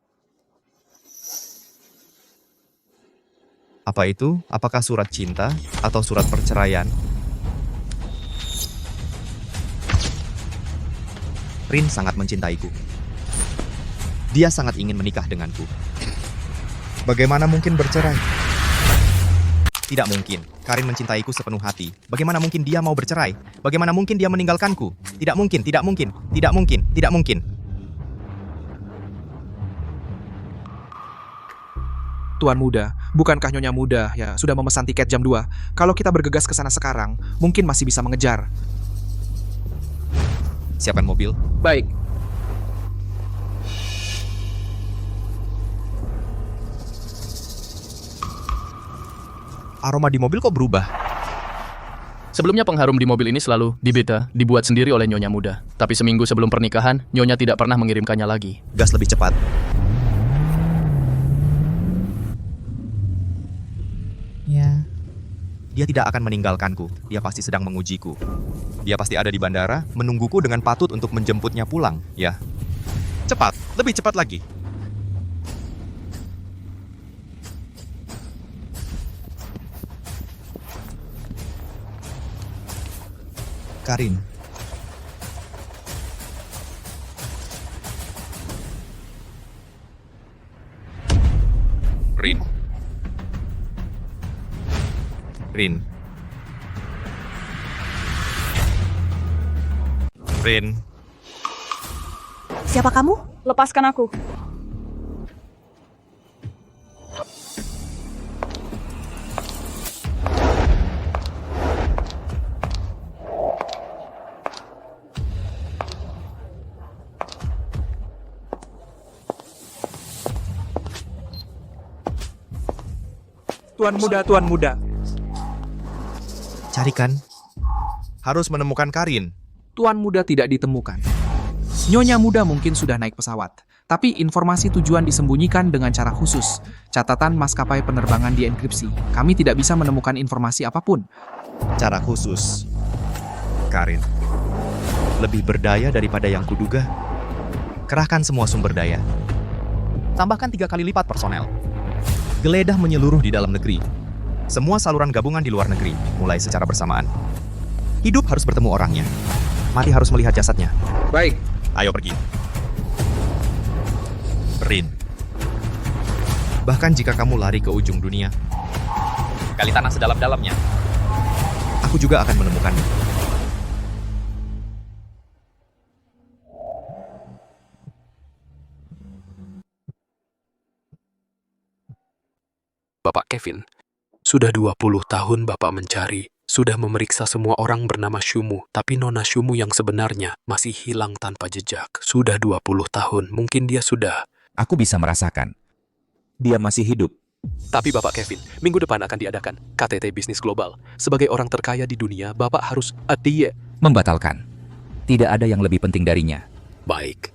Apa itu? Apakah surat cinta atau surat perceraian? Rin sangat mencintaiku. Dia sangat ingin menikah denganku. Bagaimana mungkin bercerai? Tidak mungkin. Karin mencintaiku sepenuh hati. Bagaimana mungkin dia mau bercerai? Bagaimana mungkin dia meninggalkanku? Tidak mungkin, tidak mungkin, tidak mungkin, tidak mungkin. Tuan muda, bukankah Nyonya muda ya sudah memesan tiket jam 2? Kalau kita bergegas ke sana sekarang, mungkin masih bisa mengejar. Siapkan mobil. Baik. Aroma di mobil kok berubah? Sebelumnya pengharum di mobil ini selalu dibuat sendiri oleh Nyonya muda. Tapi seminggu sebelum pernikahan, Nyonya tidak pernah mengirimkannya lagi. Gas lebih cepat. Ya. Dia tidak akan meninggalkanku. Dia pasti sedang mengujiku. Dia pasti ada di bandara, menungguku dengan patut untuk menjemputnya pulang. Ya. Cepat, lebih cepat lagi. Karin. Rin. Rin. Rin. Siapa kamu? Lepaskan aku. Tuan muda. Carikan. Harus menemukan Karin. Tuan muda tidak ditemukan. Nyonya muda mungkin sudah naik pesawat, tapi informasi tujuan disembunyikan dengan cara khusus. Catatan maskapai penerbangan dienkripsi. Kami tidak bisa menemukan informasi apapun. Cara khusus. Karin. Lebih berdaya daripada yang kuduga. Kerahkan semua sumber daya. Tambahkan 3 kali lipat personel. Geledah menyeluruh di dalam negeri. Semua saluran gabungan di luar negeri, mulai secara bersamaan. Hidup harus bertemu orangnya. Mati harus melihat jasadnya. Baik. Ayo pergi. Rin. Bahkan jika kamu lari ke ujung dunia, gali tanah sedalam-dalamnya, aku juga akan menemukanmu. Bapak Kevin, sudah 20 tahun Bapak mencari, sudah memeriksa semua orang bernama Shumu, tapi Nona Shumu yang sebenarnya masih hilang tanpa jejak. Sudah 20 tahun, mungkin dia sudah... Aku bisa merasakan. Dia masih hidup. Tapi Bapak Kevin, minggu depan akan diadakan KTT Bisnis Global. Sebagai orang terkaya di dunia, Bapak harus... Membatalkan. Tidak ada yang lebih penting darinya. Baik.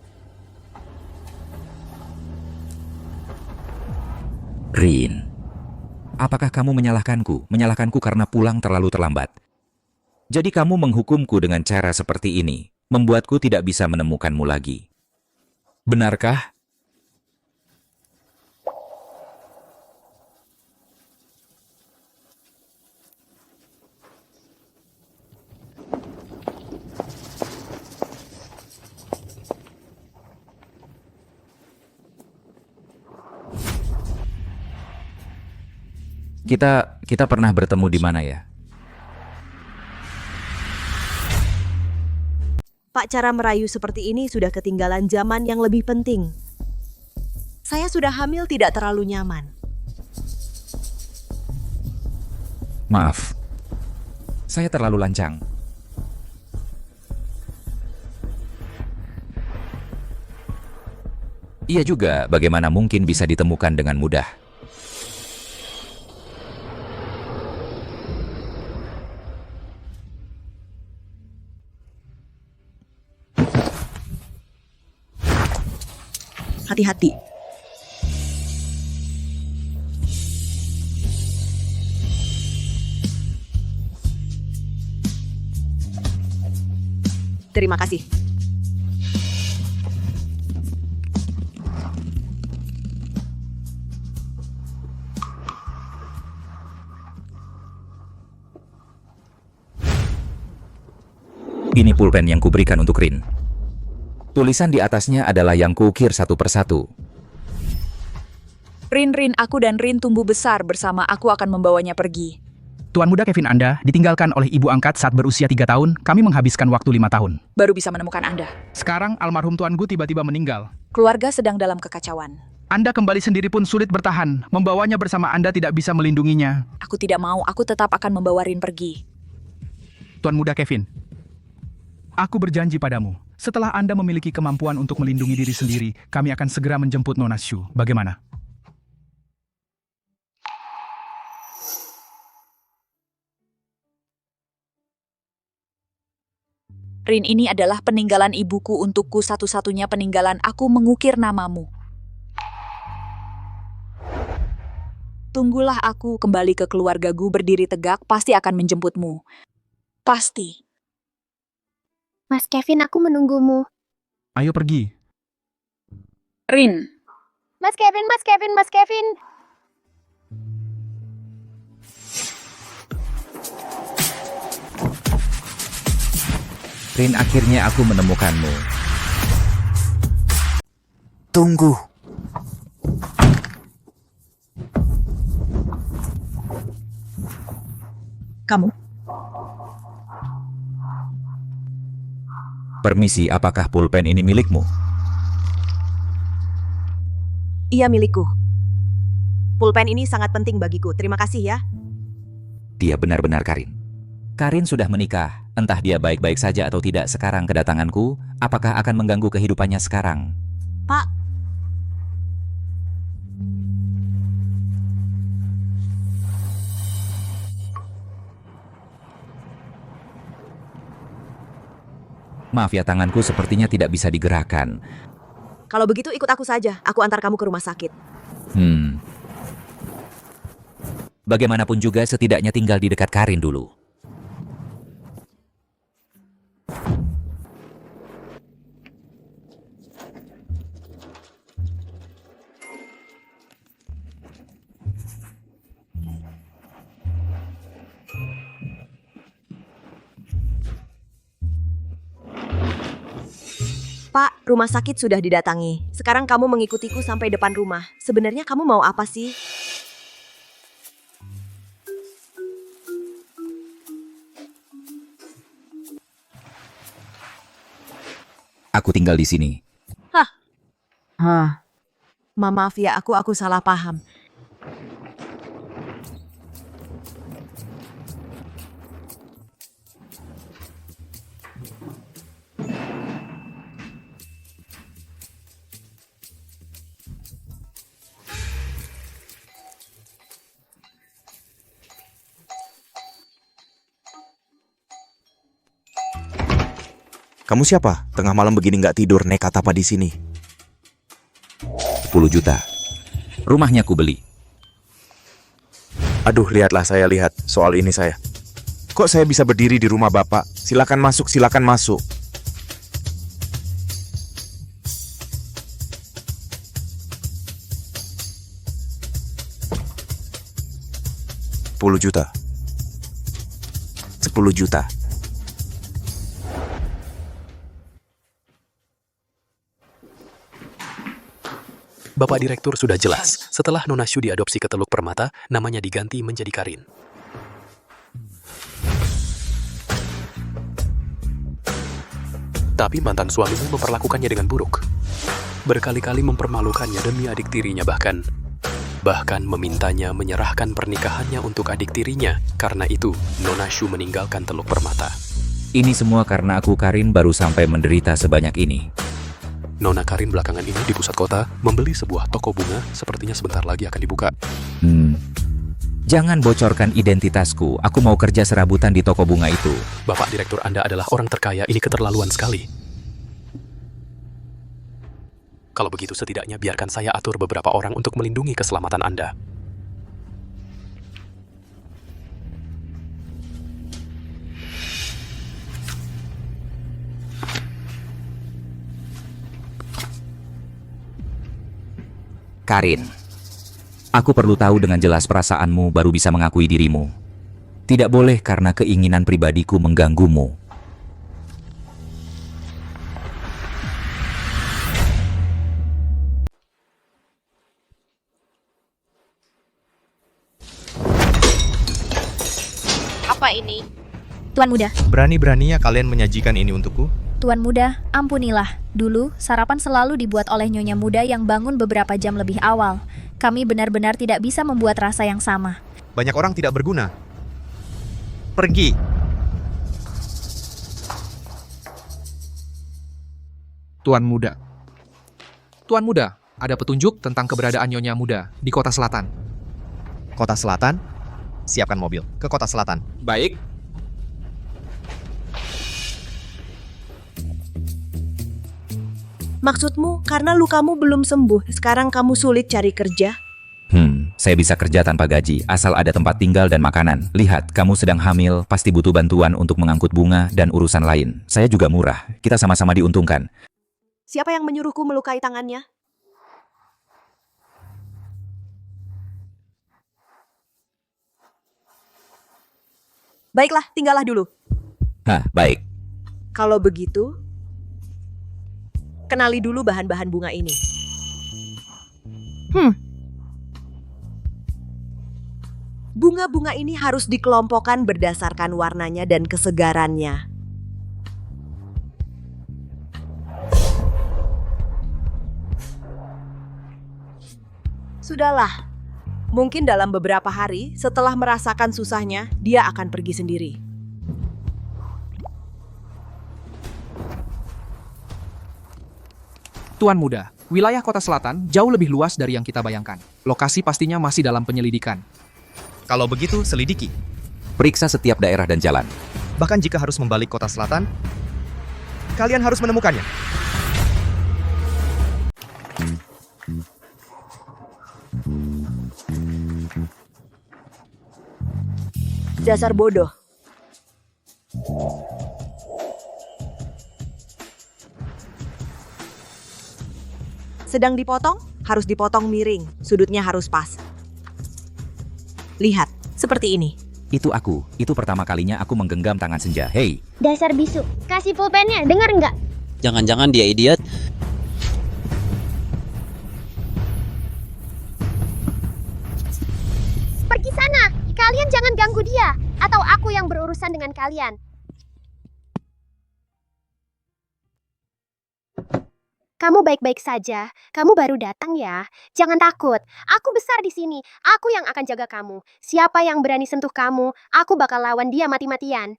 Rin. Apakah kamu menyalahkanku? Menyalahkanku karena pulang terlalu terlambat. Jadi kamu menghukumku dengan cara seperti ini, membuatku tidak bisa menemukanmu lagi. Benarkah? Kita pernah bertemu di mana ya? Pak, cara merayu seperti ini sudah ketinggalan zaman yang lebih penting. Saya sudah hamil tidak terlalu nyaman. Maaf, saya terlalu lancang. Ia juga bagaimana mungkin bisa ditemukan dengan mudah. Hati-hati. Terima kasih. Ini pulpen yang kuberikan untuk Rin. Tulisan di atasnya adalah yang kuukir satu persatu. Rin, aku dan Rin tumbuh besar bersama, aku akan membawanya pergi. Tuan muda Kevin Anda ditinggalkan oleh ibu angkat saat berusia 3 tahun, kami menghabiskan waktu 5 tahun. Baru bisa menemukan Anda. Sekarang almarhum Tuan Gu tiba-tiba meninggal. Keluarga sedang dalam kekacauan. Anda kembali sendiri pun sulit bertahan, membawanya bersama Anda tidak bisa melindunginya. Aku tidak mau, aku tetap akan membawa Rin pergi. Tuan muda Kevin, aku berjanji padamu, setelah Anda memiliki kemampuan untuk melindungi diri sendiri, kami akan segera menjemput Nona Shu. Bagaimana? Rin, ini adalah peninggalan ibuku untukku, satu-satunya peninggalan, aku mengukir namamu. Tunggulah aku kembali ke keluargaku berdiri tegak, pasti akan menjemputmu. Pasti. Mas Kevin, aku menunggumu. Ayo pergi. Rin. Mas Kevin, Mas Kevin, Mas Kevin. Rin, akhirnya aku menemukanmu. Tunggu. Kamu? Permisi, apakah pulpen ini milikmu? Iya, milikku. Pulpen ini sangat penting bagiku. Terima kasih ya. Dia benar-benar Karin. Karin sudah menikah. Entah dia baik-baik saja atau tidak sekarang kedatanganku, apakah akan mengganggu kehidupannya sekarang? Pak. Maaf ya, tanganku sepertinya tidak bisa digerakkan. Kalau begitu ikut aku saja. Aku antar kamu ke rumah sakit. Bagaimanapun juga setidaknya tinggal di dekat Karin dulu. Pak, rumah sakit sudah didatangi. Sekarang kamu mengikutiku sampai depan rumah. Sebenarnya kamu mau apa sih? Aku tinggal di sini. Maaf ya, aku salah paham. Kamu siapa? Tengah malam begini nggak tidur, nekat apa di sini? 10 juta. Rumahnya ku beli. Aduh, lihatlah, saya lihat soal ini saya. Kok saya bisa berdiri di rumah Bapak? Silakan masuk, silakan masuk. $10 juta. 10 juta. Bapak Direktur sudah jelas. Setelah Nona Shu diadopsi ke Teluk Permata, namanya diganti menjadi Karin. Tapi mantan suamimu memperlakukannya dengan buruk. Berkali-kali mempermalukannya demi adik tirinya bahkan memintanya menyerahkan pernikahannya untuk adik tirinya. Karena itu, Nona Shu meninggalkan Teluk Permata. Ini semua karena aku Karin baru sampai menderita sebanyak ini. Nona Karin belakangan ini di pusat kota membeli sebuah toko bunga, sepertinya sebentar lagi akan dibuka. Jangan bocorkan identitasku, aku mau kerja serabutan di toko bunga itu. Bapak direktur Anda adalah orang terkaya, ini keterlaluan sekali. Kalau begitu setidaknya biarkan saya atur beberapa orang untuk melindungi keselamatan Anda. Karin, aku perlu tahu dengan jelas perasaanmu baru bisa mengakui dirimu. Tidak boleh karena keinginan pribadiku mengganggumu. Apa ini? Tuan Muda, Berani-beraninya kalian menyajikan ini untukku? Tuan Muda, ampunilah. Dulu, sarapan selalu dibuat oleh Nyonya Muda yang bangun beberapa jam lebih awal. Kami benar-benar tidak bisa membuat rasa yang sama. Banyak orang tidak berguna. Pergi. Tuan Muda. Tuan Muda, ada petunjuk tentang keberadaan Nyonya Muda di Kota Selatan. Kota Selatan? Siapkan mobil ke Kota Selatan. Baik. Maksudmu karena lukamu belum sembuh, sekarang kamu sulit cari kerja? Saya bisa kerja tanpa gaji, asal ada tempat tinggal dan makanan. Lihat, kamu sedang hamil, pasti butuh bantuan untuk mengangkut bunga dan urusan lain. Saya juga murah, kita sama-sama diuntungkan. Siapa yang menyuruhku melukai tangannya? Baiklah, tinggallah dulu. Baik. Kalau begitu, kenali dulu bahan-bahan bunga ini. Bunga-bunga ini harus dikelompokkan berdasarkan warnanya dan kesegarannya. Sudahlah, mungkin dalam beberapa hari setelah merasakan susahnya, dia akan pergi sendiri. Tuan Muda, wilayah Kota Selatan jauh lebih luas dari yang kita bayangkan. Lokasi pastinya masih dalam penyelidikan. Kalau begitu, selidiki. Periksa setiap daerah dan jalan. Bahkan jika harus membalik Kota Selatan, kalian harus menemukannya. Dasar bodoh. Sedang dipotong, harus dipotong miring. Sudutnya harus pas. Lihat, seperti ini. Itu aku. Itu pertama kalinya aku menggenggam tangan Senja. Hei. Dasar bisu. Kasih pulpennya, dengar nggak? Jangan-jangan dia idiot. Pergi sana. Kalian jangan ganggu dia. Atau aku yang berurusan dengan kalian. Kamu baik-baik saja. Kamu baru datang ya. Jangan takut. Aku besar di sini. Aku yang akan jaga kamu. Siapa yang berani sentuh kamu, aku bakal lawan dia mati-matian.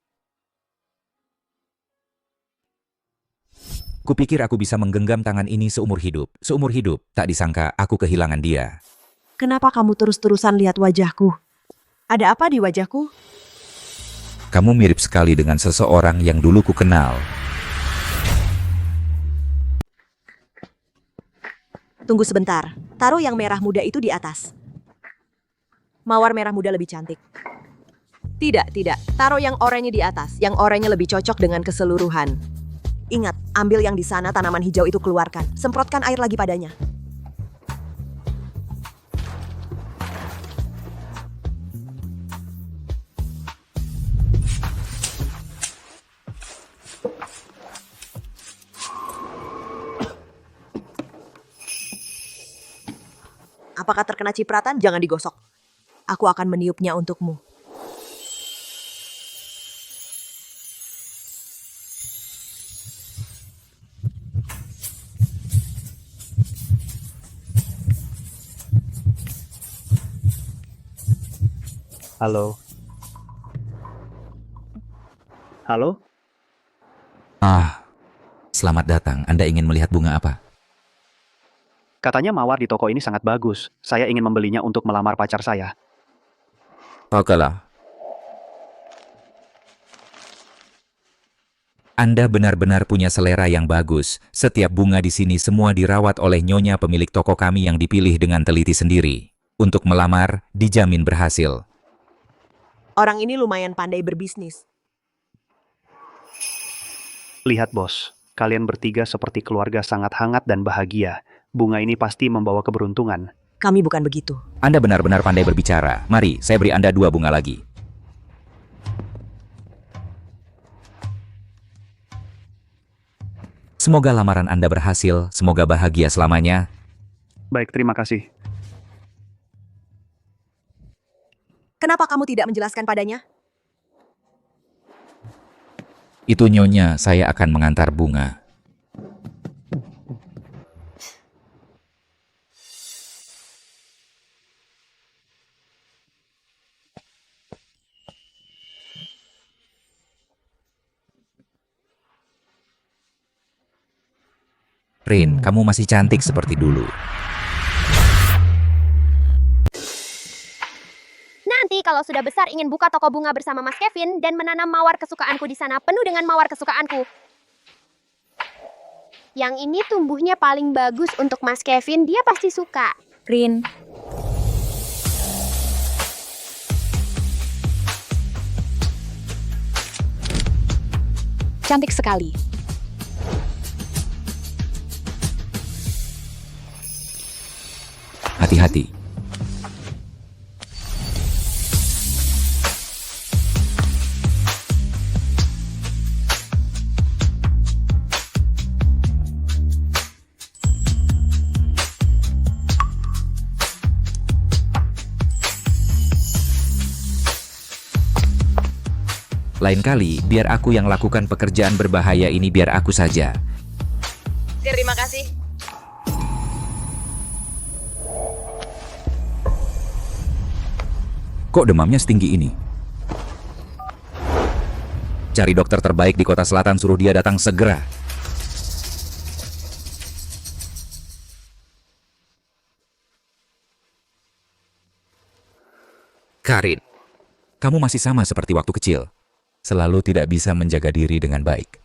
Kupikir aku bisa menggenggam tangan ini seumur hidup. Seumur hidup, tak disangka aku kehilangan dia. Kenapa kamu terus-terusan lihat wajahku? Ada apa di wajahku? Kamu mirip sekali dengan seseorang yang dulu ku kenal. Tunggu sebentar. Taruh yang merah muda itu di atas. Mawar merah muda lebih cantik. Tidak. Taruh yang oranye di atas. Yang oranye lebih cocok dengan keseluruhan. Ingat, ambil yang di sana, tanaman hijau itu keluarkan. Semprotkan air lagi padanya. Apakah terkena cipratan? Jangan digosok. Aku akan meniupnya untukmu. Halo. Halo? Selamat datang. Anda ingin melihat bunga apa? Katanya mawar di toko ini sangat bagus. Saya ingin membelinya untuk melamar pacar saya. Okelah. Anda benar-benar punya selera yang bagus. Setiap bunga di sini semua dirawat oleh nyonya pemilik toko kami yang dipilih dengan teliti sendiri. Untuk melamar, dijamin berhasil. Orang ini lumayan pandai berbisnis. Lihat bos, kalian bertiga seperti keluarga sangat hangat dan bahagia. Bunga ini pasti membawa keberuntungan. Kami bukan begitu. Anda benar-benar pandai berbicara. Mari, saya beri Anda 2 bunga lagi. Semoga lamaran Anda berhasil, semoga bahagia selamanya. Baik, terima kasih. Kenapa kamu tidak menjelaskan padanya? Itu nyonya, saya akan mengantar bunga. Rin, kamu masih cantik seperti dulu. Nanti kalau sudah besar ingin buka toko bunga bersama Mas Kevin dan menanam mawar kesukaanku di sana penuh dengan mawar kesukaanku. Yang ini tumbuhnya paling bagus untuk Mas Kevin, dia pasti suka. Rin, cantik sekali. Hati-hati. Lain kali, biar aku yang lakukan pekerjaan berbahaya ini, biar aku saja. Terima kasih. Kok demamnya setinggi ini? Cari dokter terbaik di kota selatan, suruh dia datang segera. Karin, kamu masih sama seperti waktu kecil. Selalu tidak bisa menjaga diri dengan baik.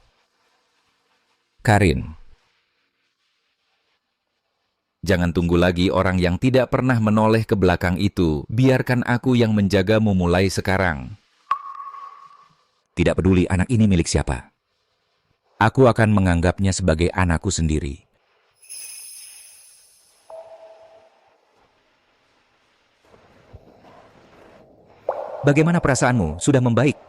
Karin, jangan tunggu lagi orang yang tidak pernah menoleh ke belakang itu. Biarkan aku yang menjagamu mulai sekarang. Tidak peduli anak ini milik siapa. Aku akan menganggapnya sebagai anakku sendiri. Bagaimana perasaanmu? Sudah membaik?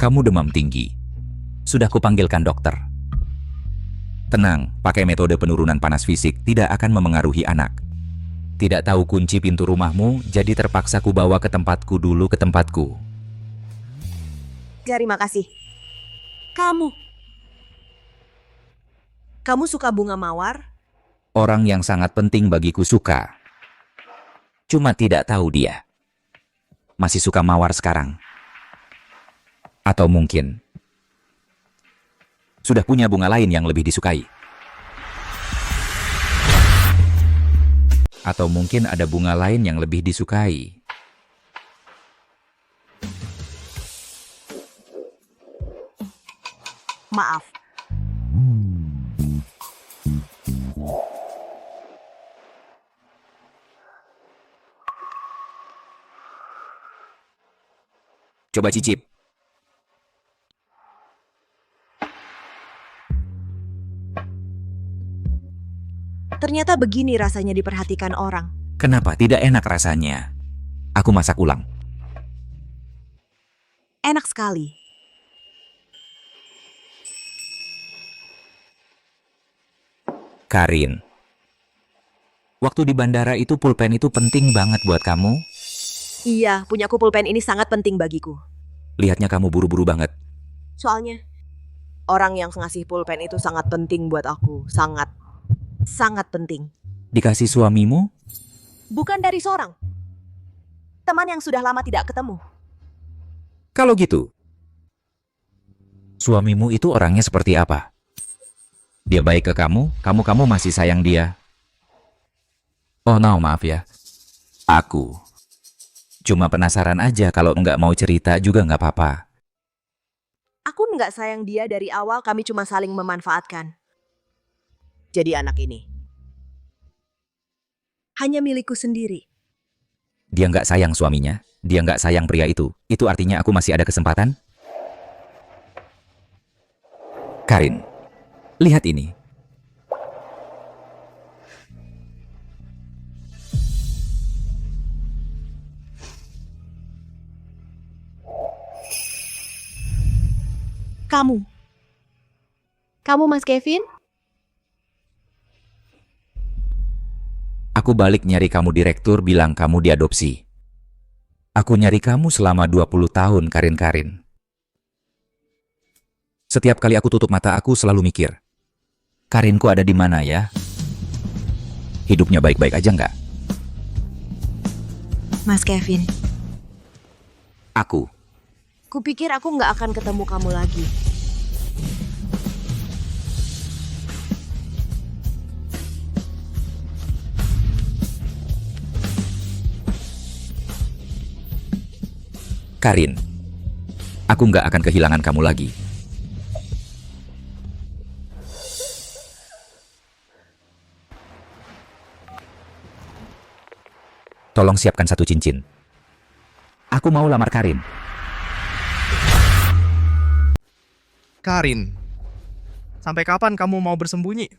Kamu demam tinggi. Sudah kupanggilkan dokter. Tenang, pakai metode penurunan panas fisik tidak akan memengaruhi anak. Tidak tahu kunci pintu rumahmu, jadi terpaksa ku bawa ke tempatku dulu, ke tempatku. Terima kasih. Kamu suka bunga mawar? Orang yang sangat penting bagiku suka. Cuma tidak tahu dia masih suka mawar sekarang. Atau mungkin sudah punya bunga lain yang lebih disukai. Atau mungkin ada bunga lain yang lebih disukai. Maaf. Coba cicip. Ternyata begini rasanya diperhatikan orang. Kenapa tidak enak rasanya? Aku masak ulang. Enak sekali. Karin, waktu di bandara itu pulpen itu penting banget buat kamu. Iya, punyaku pulpen ini sangat penting bagiku. Lihatnya kamu buru-buru banget. Soalnya, Orang yang ngasih pulpen itu sangat penting buat aku. Sangat penting. Dikasih suamimu? Bukan dari seorang teman yang sudah lama tidak ketemu. Kalau gitu, suamimu itu orangnya seperti apa? Dia baik ke kamu masih sayang dia. Oh no, maaf ya. Aku cuma penasaran aja, kalau nggak mau cerita juga nggak apa-apa. Aku nggak sayang dia dari awal, kami cuma saling memanfaatkan. Jadi anak ini hanya milikku sendiri. Dia nggak sayang suaminya, dia nggak sayang pria itu. Itu artinya aku masih ada kesempatan? Karin, lihat ini. Kamu Mas Kevin? Aku balik nyari kamu, direktur bilang kamu diadopsi. Aku nyari kamu selama 20 tahun, Karin. Setiap kali aku tutup mata, aku selalu mikir, Karinku ada di mana ya? Hidupnya baik-baik aja nggak? Mas Kevin, kupikir aku nggak akan ketemu kamu lagi. Karin, aku nggak akan kehilangan kamu lagi. Tolong siapkan 1 cincin. Aku mau lamar Karin. Karin, sampai kapan kamu mau bersembunyi?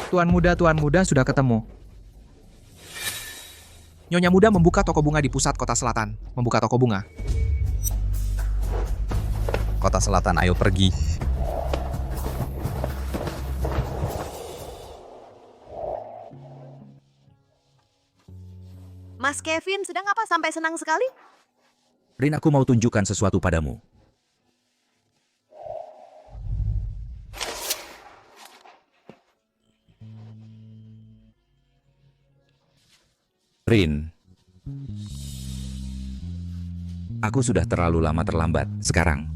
Tuan muda sudah ketemu. Nyonya muda membuka toko bunga di pusat kota selatan. Membuka toko bunga. Kota selatan, ayo pergi. Mas Kevin sedang apa sampai senang sekali? Rin, aku mau tunjukkan sesuatu padamu. Rin, aku sudah terlalu lama terlambat sekarang.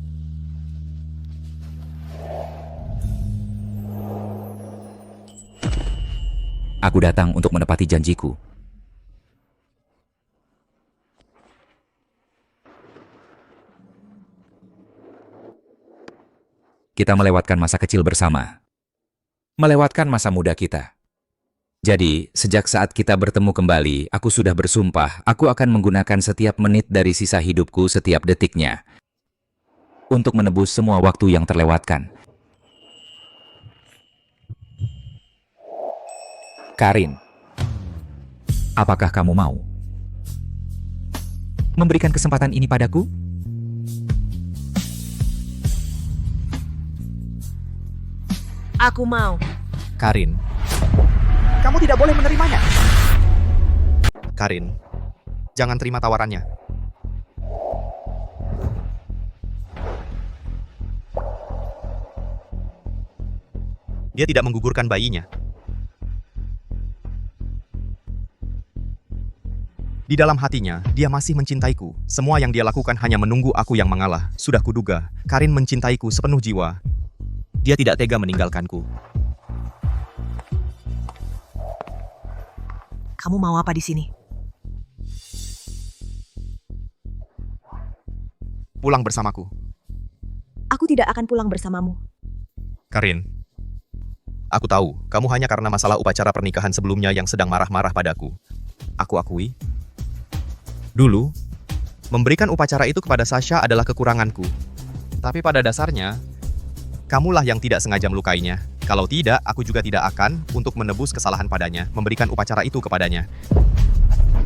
Aku datang untuk menepati janjiku. Kita melewatkan masa kecil bersama. Melewatkan masa muda kita. Jadi, sejak saat kita bertemu kembali, aku sudah bersumpah, aku akan menggunakan setiap menit dari sisa hidupku, setiap detiknya, untuk menebus semua waktu yang terlewatkan. Karin, apakah kamu mau memberikan kesempatan ini padaku? Aku mau. Karin, Kamu tidak boleh menerimanya. Karin, jangan terima tawarannya. Dia tidak menggugurkan bayinya. Di dalam hatinya, dia masih mencintaiku. Semua yang dia lakukan hanya menunggu aku yang mengalah. Sudah kuduga, Karin mencintaiku sepenuh jiwa. Dia tidak tega meninggalkanku. Kamu mau apa di sini? Pulang bersamaku. Aku tidak akan pulang bersamamu. Karin, aku tahu, kamu hanya karena masalah upacara pernikahan sebelumnya yang sedang marah-marah padaku. Aku akui. Dulu, memberikan upacara itu kepada Sasha adalah kekuranganku. Tapi pada dasarnya, kamulah yang tidak sengaja melukainya. Kalau tidak, aku juga tidak akan, untuk menebus kesalahan padanya, memberikan upacara itu kepadanya.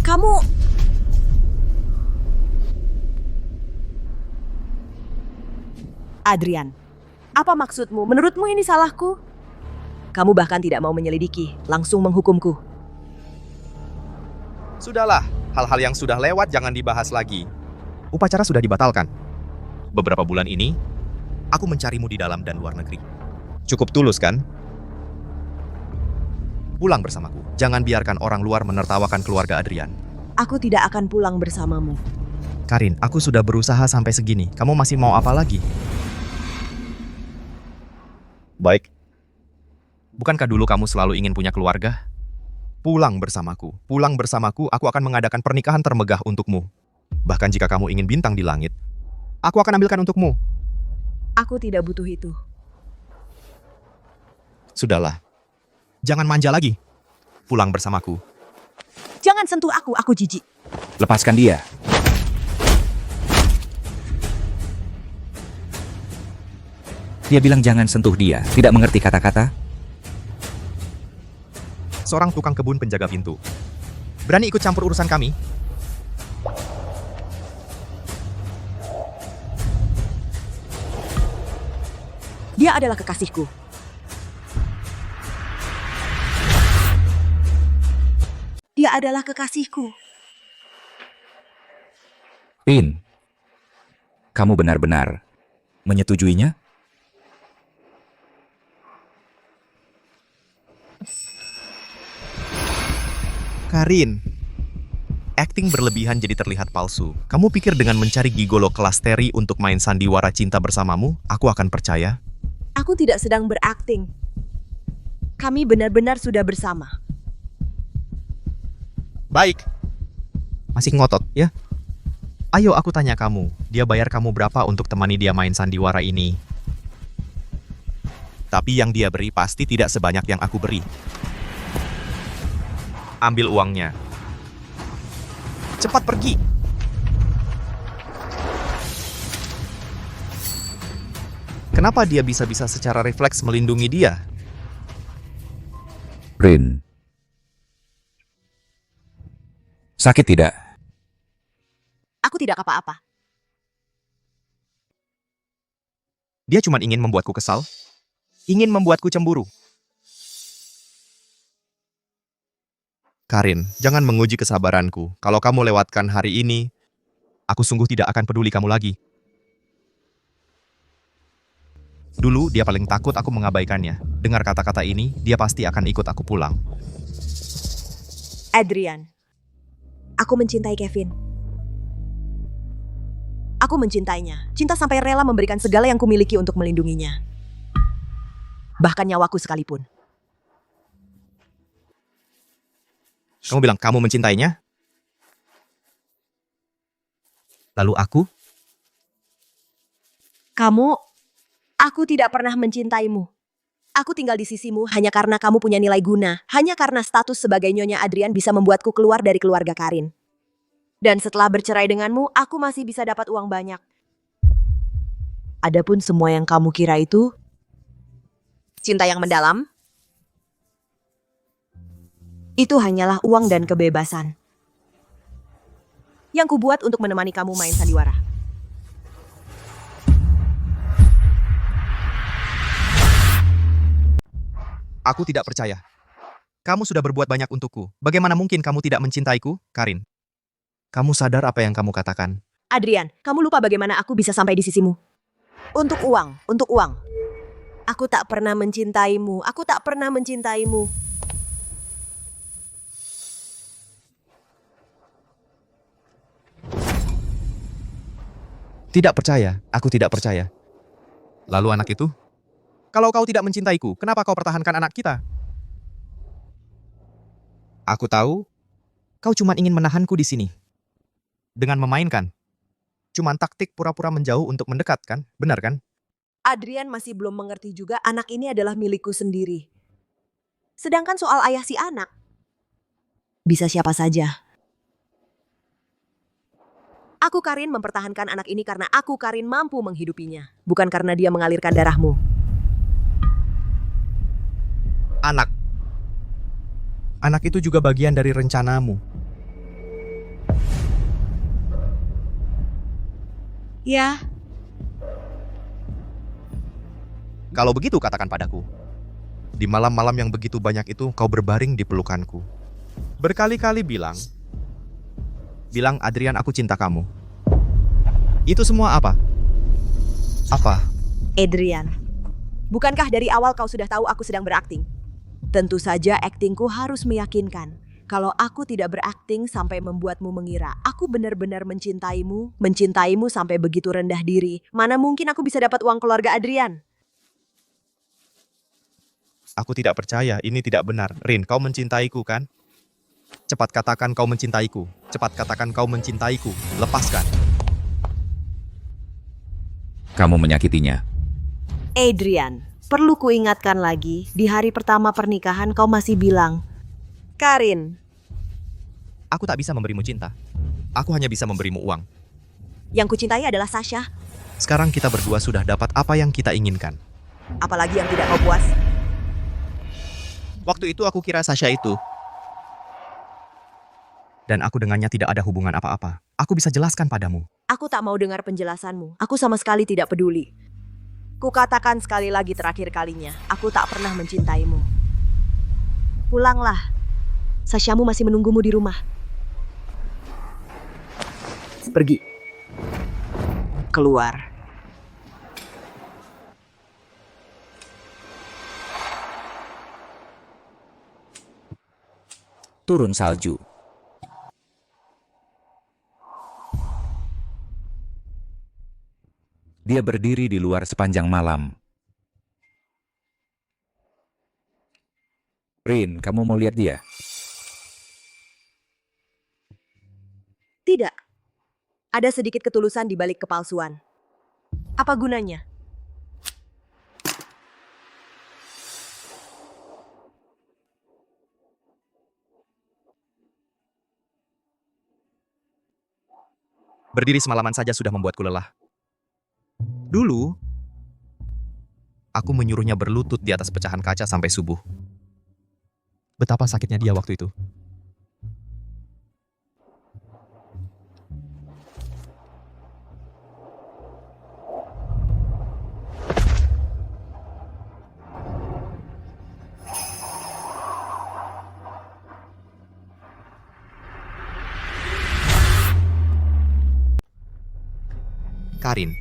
Kamu... Adrian, apa maksudmu? Menurutmu ini salahku? Kamu bahkan tidak mau menyelidiki, langsung menghukumku. Sudahlah, hal-hal yang sudah lewat jangan dibahas lagi. Upacara sudah dibatalkan. Beberapa bulan ini, aku mencarimu di dalam dan luar negeri. Cukup tulus, kan? Pulang bersamaku. Jangan biarkan orang luar menertawakan keluarga Adrian. Aku tidak akan pulang bersamamu. Karin, aku sudah berusaha sampai segini. Kamu masih mau apa lagi? Baik. Bukankah dulu kamu selalu ingin punya keluarga? Pulang bersamaku. Pulang bersamaku, aku akan mengadakan pernikahan termegah untukmu. Bahkan jika kamu ingin bintang di langit, aku akan ambilkan untukmu. Aku tidak butuh itu. Sudahlah. Jangan manja lagi. Pulang bersamaku. Jangan sentuh aku jijik. Lepaskan dia. Dia bilang jangan sentuh dia. Tidak mengerti kata-kata? Seorang tukang kebun penjaga pintu. Berani ikut campur urusan kami? Dia adalah kekasihku. Dia adalah kekasihku. Pin, kamu benar-benar menyetujuinya? Karin, acting berlebihan jadi terlihat palsu. Kamu pikir dengan mencari gigolo kelas Terry untuk main sandiwara cinta bersamamu, aku akan percaya? Aku tidak sedang berakting. Kami benar-benar sudah bersama. Baik. Masih ngotot, ya? Ayo aku tanya kamu, dia bayar kamu berapa untuk temani dia main sandiwara ini? Tapi yang dia beri pasti tidak sebanyak yang aku beri. Ambil uangnya. Cepat pergi. Kenapa dia bisa-bisa secara refleks melindungi dia? Rin. Sakit tidak? Aku tidak apa-apa. Dia cuma ingin membuatku kesal. Ingin membuatku cemburu. Karin, jangan menguji kesabaranku. Kalau kamu lewatkan hari ini, aku sungguh tidak akan peduli kamu lagi. Dulu, dia paling takut aku mengabaikannya. Dengar kata-kata ini, dia pasti akan ikut aku pulang. Adrian, aku mencintai Kevin. Aku mencintainya. Cinta sampai rela memberikan segala yang kumiliki untuk melindunginya. Bahkan nyawaku sekalipun. Kamu bilang kamu mencintainya? Lalu aku? Aku tidak pernah mencintaimu. Aku tinggal di sisimu hanya karena kamu punya nilai guna. Hanya karena status sebagai Nyonya Adrian bisa membuatku keluar dari keluarga Karin. Dan setelah bercerai denganmu, aku masih bisa dapat uang banyak. Adapun semua yang kamu kira itu cinta yang mendalam, itu hanyalah uang dan kebebasan yang kubuat untuk menemani kamu main sandiwara. Aku tidak percaya. Kamu sudah berbuat banyak untukku. Bagaimana mungkin kamu tidak mencintaiku, Karin? Kamu sadar apa yang kamu katakan? Adrian, kamu lupa bagaimana aku bisa sampai di sisimu? Untuk uang, untuk uang. Aku tak pernah mencintaimu, aku tak pernah mencintaimu. Tidak percaya, aku tidak percaya. Lalu anak itu? Kalau kau tidak mencintaiku, kenapa kau pertahankan anak kita? Aku tahu, kau cuma ingin menahanku di sini. Dengan memainkan. Cuman taktik pura-pura menjauh untuk mendekat, kan? Benar kan? Adrian masih belum mengerti juga anak ini adalah milikku sendiri. Sedangkan soal ayah si anak, bisa siapa saja. Aku Karin mempertahankan anak ini karena aku Karin mampu menghidupinya. Bukan karena dia mengalirkan darahmu. Anak. Anak itu juga bagian dari rencanamu. Ya. Kalau begitu katakan padaku. Di malam-malam yang begitu banyak itu kau berbaring di pelukanku. Berkali-kali bilang Adrian aku cinta kamu. Itu semua apa? Apa? Adrian, bukankah dari awal kau sudah tahu aku sedang berakting? Tentu saja aktingku harus meyakinkan. Kalau aku tidak berakting sampai membuatmu mengira aku benar-benar mencintaimu sampai begitu rendah diri, mana mungkin aku bisa dapat uang keluarga Adrian? Aku tidak percaya, ini tidak benar. Rin, kau mencintaiku kan? Cepat katakan kau mencintaiku. Cepat katakan kau mencintaiku. Lepaskan. Kamu menyakitinya. Adrian, perlu kuingatkan lagi, di hari pertama pernikahan kau masih bilang, Karin, Aku tak bisa memberimu cinta. Aku hanya bisa memberimu uang. yang kucintai adalah Sasha. Sekarang kita berdua sudah dapat apa yang kita inginkan. Apalagi yang tidak kau puas. Waktu itu aku kira Sasha itu. Dan aku dengannya tidak ada hubungan apa-apa. Aku bisa jelaskan padamu. Aku tak mau dengar penjelasanmu. Aku sama sekali tidak peduli. Kukatakan sekali lagi terakhir kalinya, aku tak pernah mencintaimu. Pulanglah. Sashamu masih menunggumu di rumah. Pergi. Keluar. Turun salju. Dia berdiri di luar sepanjang malam. Rin, kamu mau lihat dia? Tidak. Ada sedikit ketulusan di balik kepalsuan. Apa gunanya? Berdiri semalaman saja sudah membuatku lelah. Dulu, aku menyuruhnya berlutut di atas pecahan kaca sampai subuh. Betapa sakitnya dia waktu itu. Karin.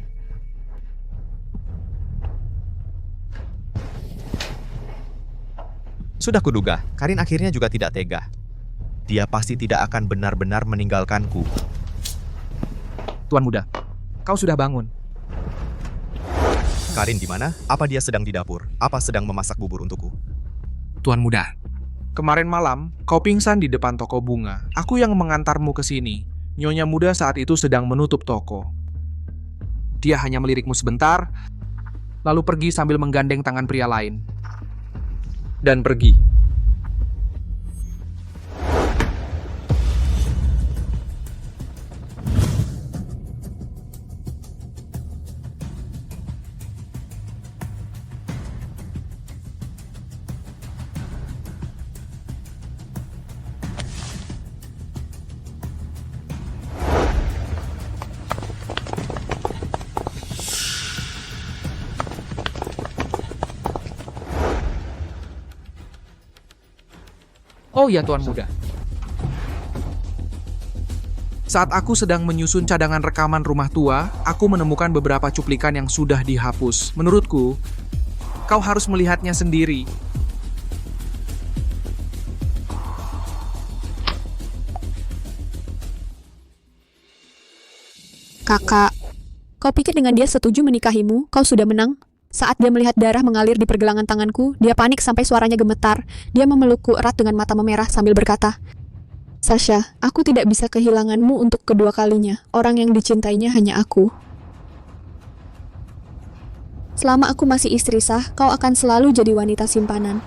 Sudah kuduga, Karin akhirnya juga tidak tega. Dia pasti tidak akan benar-benar meninggalkanku. Tuan Muda, kau sudah bangun. Karin di mana? Apa dia sedang di dapur? Apa sedang memasak bubur untukku? Tuan Muda, kemarin malam kau pingsan di depan toko bunga. Aku yang mengantarmu ke sini. Nyonya Muda saat itu sedang menutup toko. Dia hanya melirikmu sebentar, lalu pergi sambil menggandeng tangan pria lain. Dan pergi. Oh ya Tuan Muda. Saat aku sedang menyusun cadangan rekaman rumah tua, aku menemukan beberapa cuplikan yang sudah dihapus. Menurutku, kau harus melihatnya sendiri. Kakak, kau pikir dengan dia setuju menikahimu, kau sudah menang? Saat dia melihat darah mengalir di pergelangan tanganku, dia panik sampai suaranya gemetar. Dia memelukku erat dengan mata memerah sambil berkata, Sasha, aku tidak bisa kehilanganmu untuk kedua kalinya. Orang yang dicintainya hanya aku. Selama aku masih istri sah, kau akan selalu jadi wanita simpanan.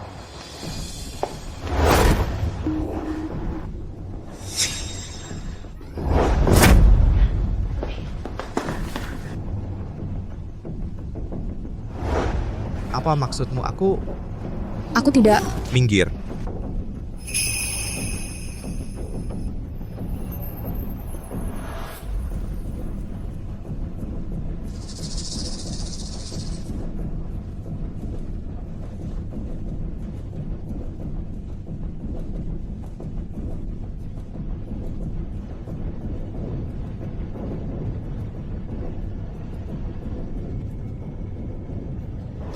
Apa maksudmu? Aku tidak. Minggir.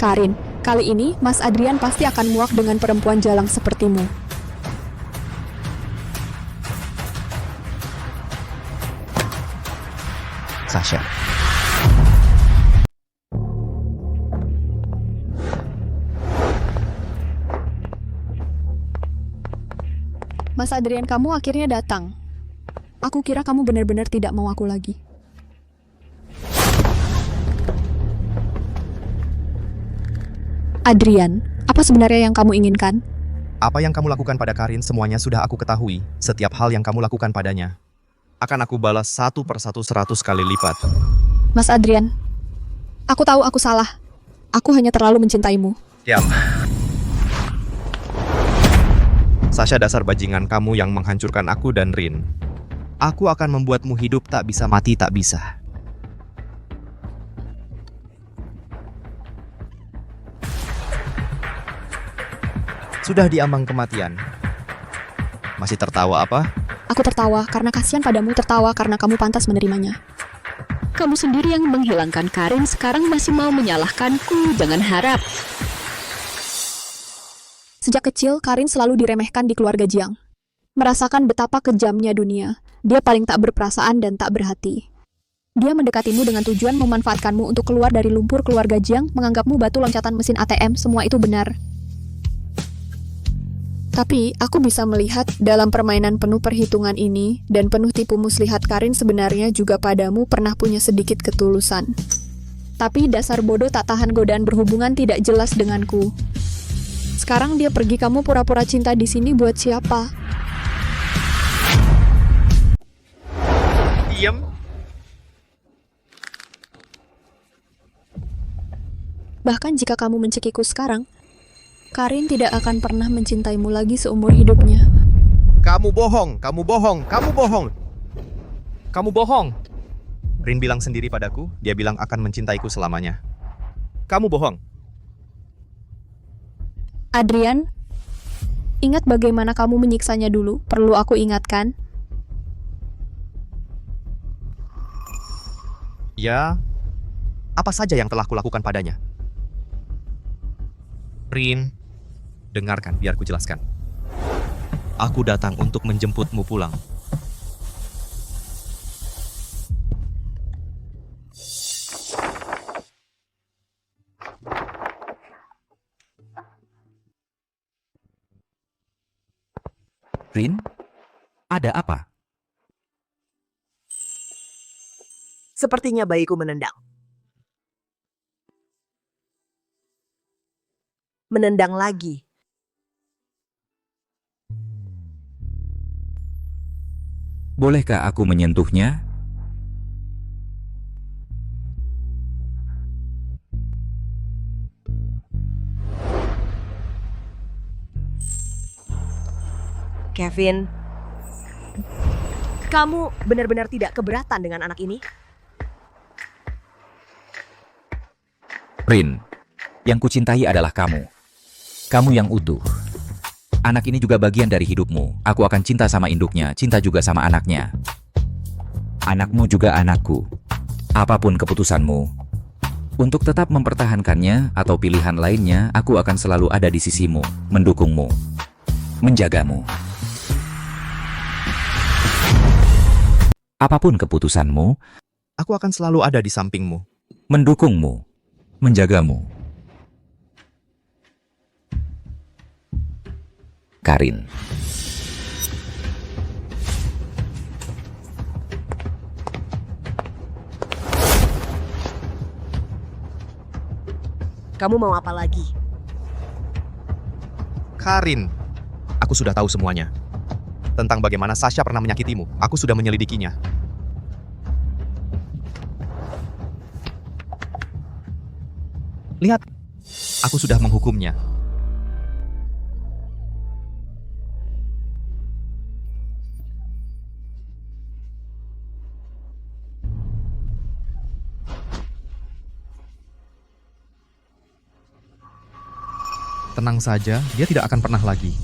Karin, kali ini Mas Adrian pasti akan muak dengan perempuan jalang sepertimu. Sasha. Mas Adrian, kamu akhirnya datang. Aku kira kamu benar-benar tidak mau aku lagi. Adrian, apa sebenarnya yang kamu inginkan? Apa yang kamu lakukan pada Karin semuanya sudah aku ketahui. Setiap hal yang kamu lakukan padanya akan aku balas satu persatu 100 kali lipat. Mas Adrian, aku tahu aku salah. Aku hanya terlalu mencintaimu. Diam. Sasha, dasar bajingan kamu yang menghancurkan aku dan Rin. Aku akan membuatmu hidup tak bisa mati tak bisa. Sudah di ambang kematian. Masih tertawa apa? Aku tertawa karena kasihan padamu, tertawa karena kamu pantas menerimanya. Kamu sendiri yang menghilangkan Karin, sekarang masih mau menyalahkanku, jangan harap. Sejak kecil, Karin selalu diremehkan di keluarga Jiang. Merasakan betapa kejamnya dunia, dia paling tak berperasaan dan tak berhati. Dia mendekatimu dengan tujuan memanfaatkanmu untuk keluar dari lumpur keluarga Jiang, menganggapmu batu loncatan mesin ATM, semua itu benar. Tapi, aku bisa melihat dalam permainan penuh perhitungan ini, dan penuh tipu muslihat Karin sebenarnya juga padamu pernah punya sedikit ketulusan. Tapi dasar bodoh tak tahan godaan berhubungan tidak jelas denganku. Sekarang dia pergi, kamu pura-pura cinta di sini buat siapa? Diam. Bahkan jika kamu mencekiku sekarang, Karin tidak akan pernah mencintaimu lagi seumur hidupnya. Kamu bohong, kamu bohong, kamu bohong. Kamu bohong. Rin bilang sendiri padaku, dia bilang akan mencintaiku selamanya. Kamu bohong. Adrian, ingat bagaimana kamu menyiksanya dulu, perlu aku ingatkan? Ya, apa saja yang telah kulakukan padanya? Rin, dengarkan biar ku jelaskan. Aku datang untuk menjemputmu pulang. Rin, ada apa? Sepertinya bayiku menendang. Menendang lagi. Bolehkah aku menyentuhnya? Kevin, kamu benar-benar tidak keberatan dengan anak ini? Rin, yang kucintai adalah kamu. Kamu yang utuh. Anak ini juga bagian dari hidupmu. Aku akan cinta sama induknya, cinta juga sama anaknya. Anakmu juga anakku. Apapun keputusanmu, untuk tetap mempertahankannya atau pilihan lainnya, aku akan selalu ada di sisimu, mendukungmu, menjagamu. Apapun keputusanmu, aku akan selalu ada di sampingmu, mendukungmu, menjagamu. Karin. Kamu mau apa lagi? Karin, aku sudah tahu semuanya. Tentang bagaimana Sasha pernah menyakitimu, aku sudah menyelidikinya. Lihat, aku sudah menghukumnya. Tenang saja, dia tidak akan pernah lagi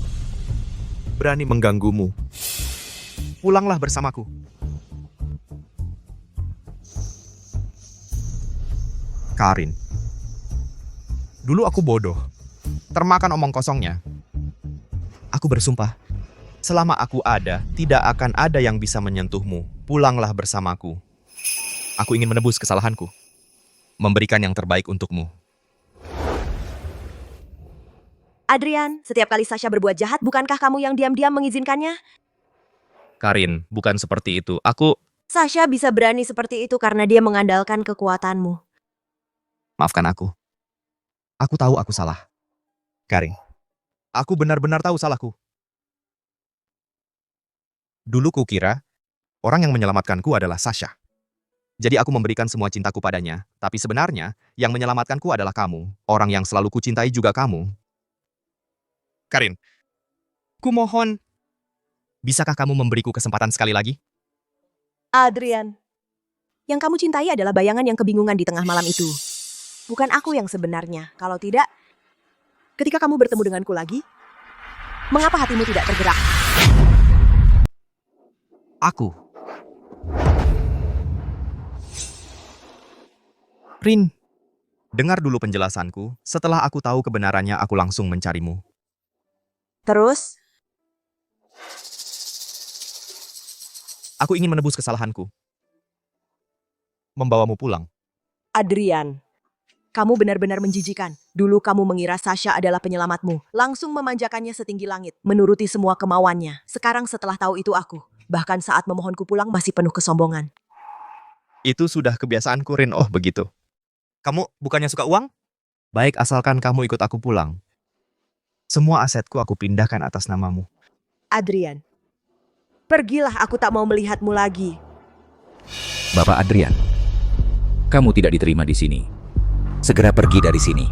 berani mengganggumu. Pulanglah bersamaku. Karin, Dulu aku bodoh. Termakan omong kosongnya. Aku bersumpah, selama aku ada, tidak akan ada yang bisa menyentuhmu. Pulanglah bersamaku. Aku ingin menebus kesalahanku. Memberikan yang terbaik untukmu. Adrian, setiap kali Sasha berbuat jahat, bukankah kamu yang diam-diam mengizinkannya? Karin, bukan seperti itu. Sasha bisa berani seperti itu karena dia mengandalkan kekuatanmu. Maafkan aku. Aku tahu aku salah. Karin, aku benar-benar tahu salahku. Dulu kukira, orang yang menyelamatkanku adalah Sasha. Jadi aku memberikan semua cintaku padanya, tapi sebenarnya yang menyelamatkanku adalah kamu. Orang yang selalu kucintai juga kamu. Karin, kumohon, bisakah kamu memberiku kesempatan sekali lagi? Adrian, yang kamu cintai adalah bayangan yang kebingungan di tengah malam itu. Bukan aku yang sebenarnya. Kalau tidak, ketika kamu bertemu denganku lagi, mengapa hatimu tidak tergerak? Aku. Rin, dengar dulu penjelasanku. Setelah aku tahu kebenarannya, aku langsung mencarimu. Terus? Aku ingin menebus kesalahanku. Membawamu pulang. Adrian, kamu benar-benar menjijikan. Dulu kamu mengira Sasha adalah penyelamatmu. Langsung memanjakannya setinggi langit, menuruti semua kemauannya. Sekarang setelah tahu itu aku. Bahkan saat memohonku pulang masih penuh kesombongan. Itu sudah kebiasaanku, Rin. Oh, begitu. Kamu bukannya suka uang? Baik, asalkan kamu ikut aku pulang. Semua asetku aku pindahkan atas namamu. Adrian, pergilah, aku tak mau melihatmu lagi. Bapak Adrian, kamu tidak diterima di sini. Segera pergi dari sini.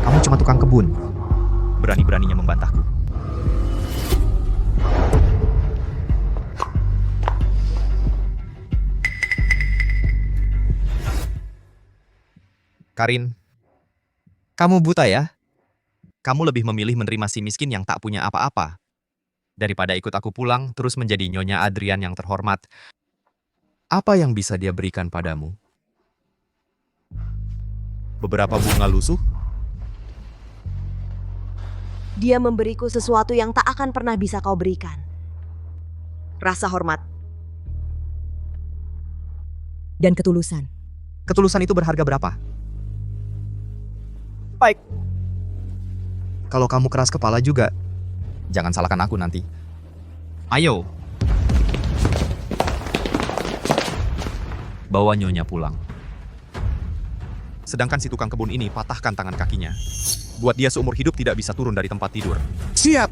Kamu cuma tukang kebun. Berani-beraninya membantahku. Karin, kamu buta ya? Kamu lebih memilih menerima si miskin yang tak punya apa-apa daripada ikut aku pulang terus menjadi Nyonya Adrian yang terhormat. Apa yang bisa dia berikan padamu? Beberapa bunga lusuh? Dia memberiku sesuatu yang tak akan pernah bisa kau berikan. Rasa hormat. Dan ketulusan. Ketulusan itu berharga berapa? Baik. Kalau kamu keras kepala juga, jangan salahkan aku nanti. Ayo. Bawa Nyonya pulang. Sedangkan si tukang kebun ini patahkan tangan kakinya. Buat dia seumur hidup tidak bisa turun dari tempat tidur. Siap.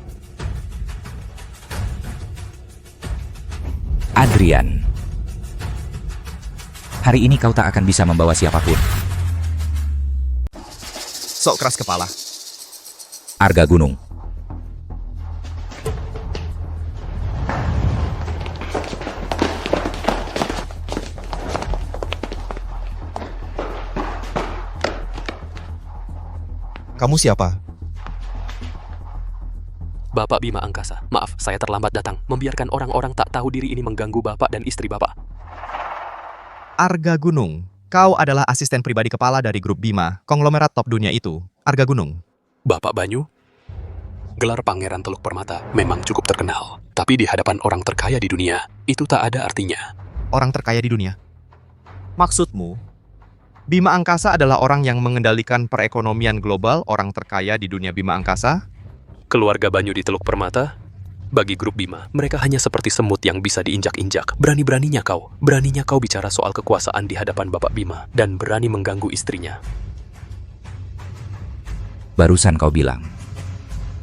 Adrian, hari ini kau tak akan bisa membawa siapapun. Sok keras kepala. Arga Gunung. Kamu siapa? Bapak Bima Angkasa. Maaf, saya terlambat datang. Membiarkan orang-orang tak tahu diri ini mengganggu Bapak dan istri Bapak. Arga Gunung. Kau adalah asisten pribadi kepala dari grup Bima, konglomerat top dunia itu. Arga Gunung. Bapak Banyu, gelar Pangeran Teluk Permata memang cukup terkenal. Tapi di hadapan orang terkaya di dunia, itu tak ada artinya. Orang terkaya di dunia? Maksudmu, Bima Angkasa adalah orang yang mengendalikan perekonomian global, orang terkaya di dunia Bima Angkasa? Keluarga Banyu di Teluk Permata, bagi grup Bima, mereka hanya seperti semut yang bisa diinjak-injak. Beraninya kau bicara soal kekuasaan di hadapan Bapak Bima dan berani mengganggu istrinya. Barusan kau bilang,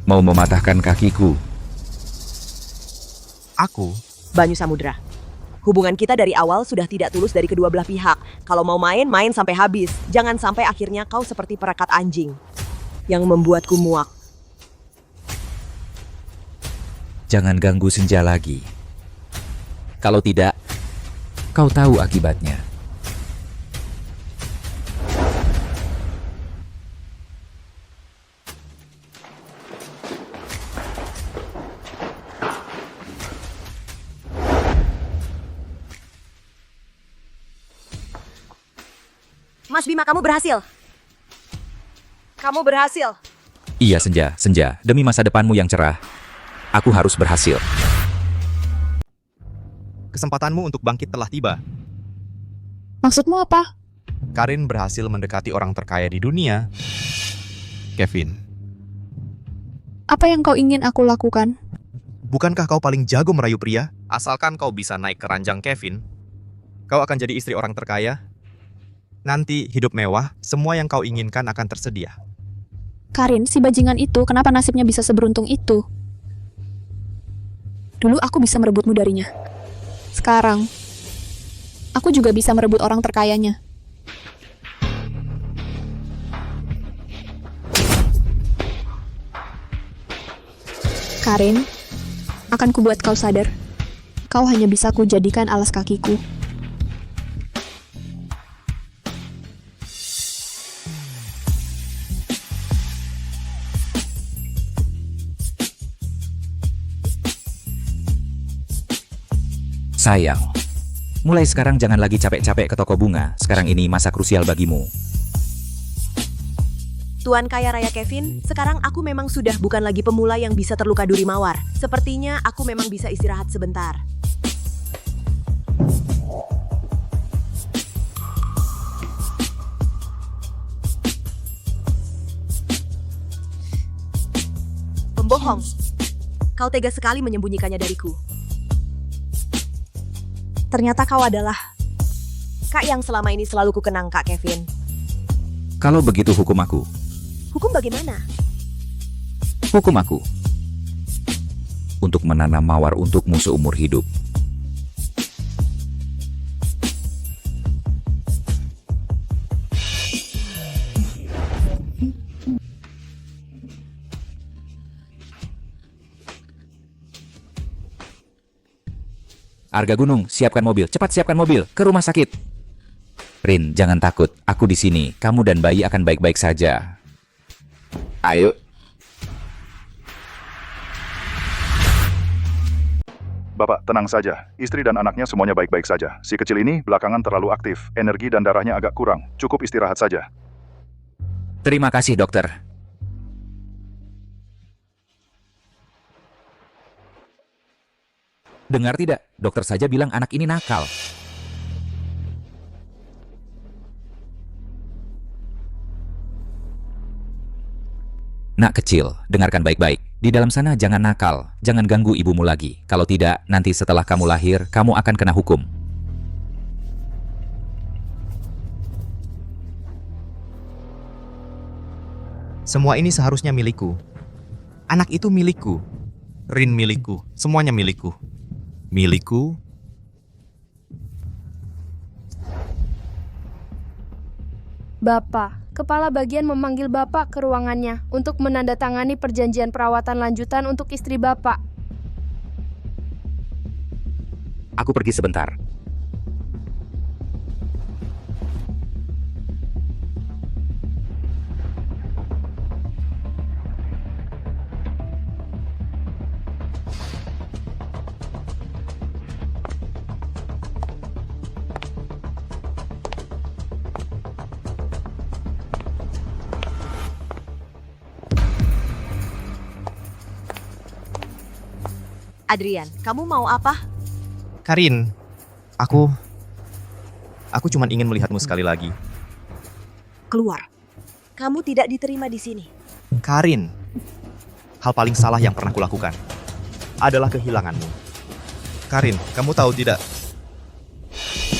mau mematahkan kakiku. Aku? Banyu Samudra. Hubungan kita dari awal sudah tidak tulus dari kedua belah pihak. Kalau mau main, main sampai habis. Jangan sampai akhirnya kau seperti perekat anjing yang membuatku muak. Jangan ganggu Senja lagi. Kalau tidak, kau tahu akibatnya. Mas Bima, kamu berhasil. Kamu berhasil. Iya, Senja, demi masa depanmu yang cerah, aku harus berhasil. Kesempatanmu untuk bangkit telah tiba. Maksudmu apa? Karin berhasil mendekati orang terkaya di dunia. Kevin, Apa yang kau ingin aku lakukan? bukankah kau paling jago merayu pria? Asalkan kau bisa naik ke ranjang Kevin, kau akan jadi istri orang terkaya. Nanti hidup mewah, semua yang kau inginkan akan tersedia. Karin, si bajingan itu, kenapa nasibnya bisa seberuntung itu? Dulu aku bisa merebutmu darinya. Sekarang, aku juga bisa merebut orang terkayanya. Karin, akan kubuat kau sadar. Kau hanya bisa kujadikan alas kakiku. Sayang, mulai sekarang jangan lagi capek-capek ke toko bunga. Sekarang ini masa krusial bagimu. Tuan Kaya Raya Kevin, sekarang aku memang sudah bukan lagi pemula yang bisa terluka duri mawar. Sepertinya aku memang bisa istirahat sebentar. Pembohong, kau tega sekali menyembunyikannya dariku. Ternyata kau adalah Kak yang selama ini selalu kukenang, Kak Kevin. Kalau begitu hukum aku. Hukum bagaimana? Hukum aku. Untuk menanam mawar untukmu seumur hidup. Arga Gunung, siapkan mobil. Cepat siapkan mobil. Ke rumah sakit. Rin, jangan takut. Aku di sini. Kamu dan bayi akan baik-baik saja. Ayo. Bapak, tenang saja. Istri dan anaknya semuanya baik-baik saja. Si kecil ini belakangan terlalu aktif. Energi dan darahnya agak kurang. Cukup istirahat saja. Terima kasih, dokter. Dengar tidak? Dokter saja bilang anak ini nakal. Nak kecil, dengarkan baik-baik. Di dalam sana jangan nakal. Jangan ganggu ibumu lagi. Kalau tidak, nanti setelah kamu lahir, kamu akan kena hukum. Semua ini seharusnya milikku. Anak itu milikku. Rin milikku. Semuanya milikku. Milikku. Bapak, kepala bagian memanggil Bapak ke ruangannya untuk menandatangani perjanjian perawatan lanjutan untuk istri Bapak. Aku pergi sebentar. Adrian, kamu mau apa? Karin, aku cuma ingin melihatmu sekali lagi. Keluar. Kamu tidak diterima di sini. Karin, hal paling salah yang pernah kulakukan adalah kehilanganmu. Karin, kamu tahu tidak?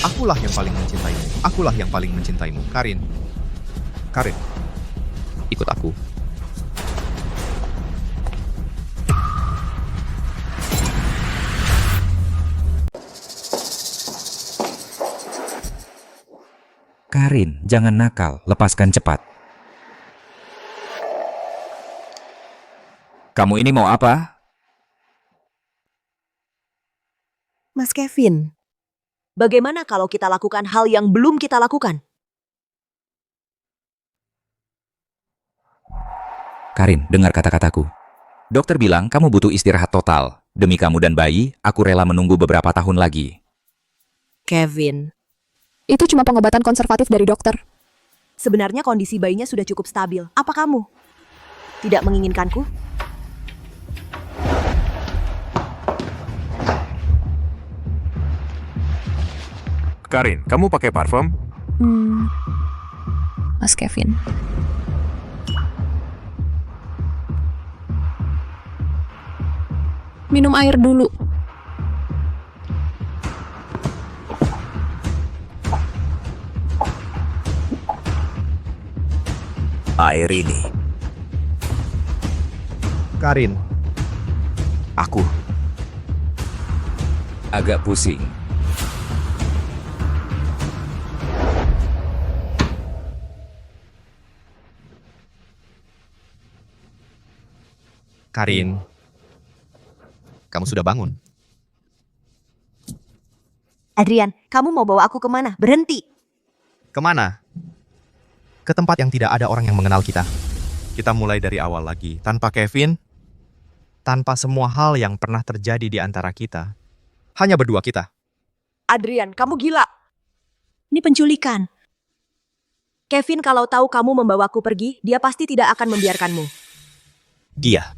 Akulah yang paling mencintaimu. Akulah yang paling mencintaimu. Karin. Karin, ikut aku. Karin, jangan nakal. Lepaskan cepat. Kamu ini mau apa? Mas Kevin, bagaimana kalau kita lakukan hal yang belum kita lakukan? Karin, dengar kata-kataku. Dokter bilang kamu butuh istirahat total. Demi kamu dan bayi, aku rela menunggu beberapa tahun lagi. Kevin. Itu cuma pengobatan konservatif dari dokter. Sebenarnya kondisi bayinya sudah cukup stabil. Apa kamu tidak menginginkanku? Karin, kamu pakai parfum? Mas Kevin. Minum air dulu. Air ini. Karin. Aku. Agak pusing. Karin. Kamu sudah bangun. Adrian, kamu mau bawa aku kemana? Berhenti! Kemana? Ke tempat yang tidak ada orang yang mengenal kita. Kita mulai dari awal lagi. Tanpa Kevin, tanpa semua hal yang pernah terjadi di antara kita. Hanya berdua kita. Adrian, kamu gila! Ini penculikan. Kevin kalau tahu kamu membawaku pergi, dia pasti tidak akan membiarkanmu. Dia.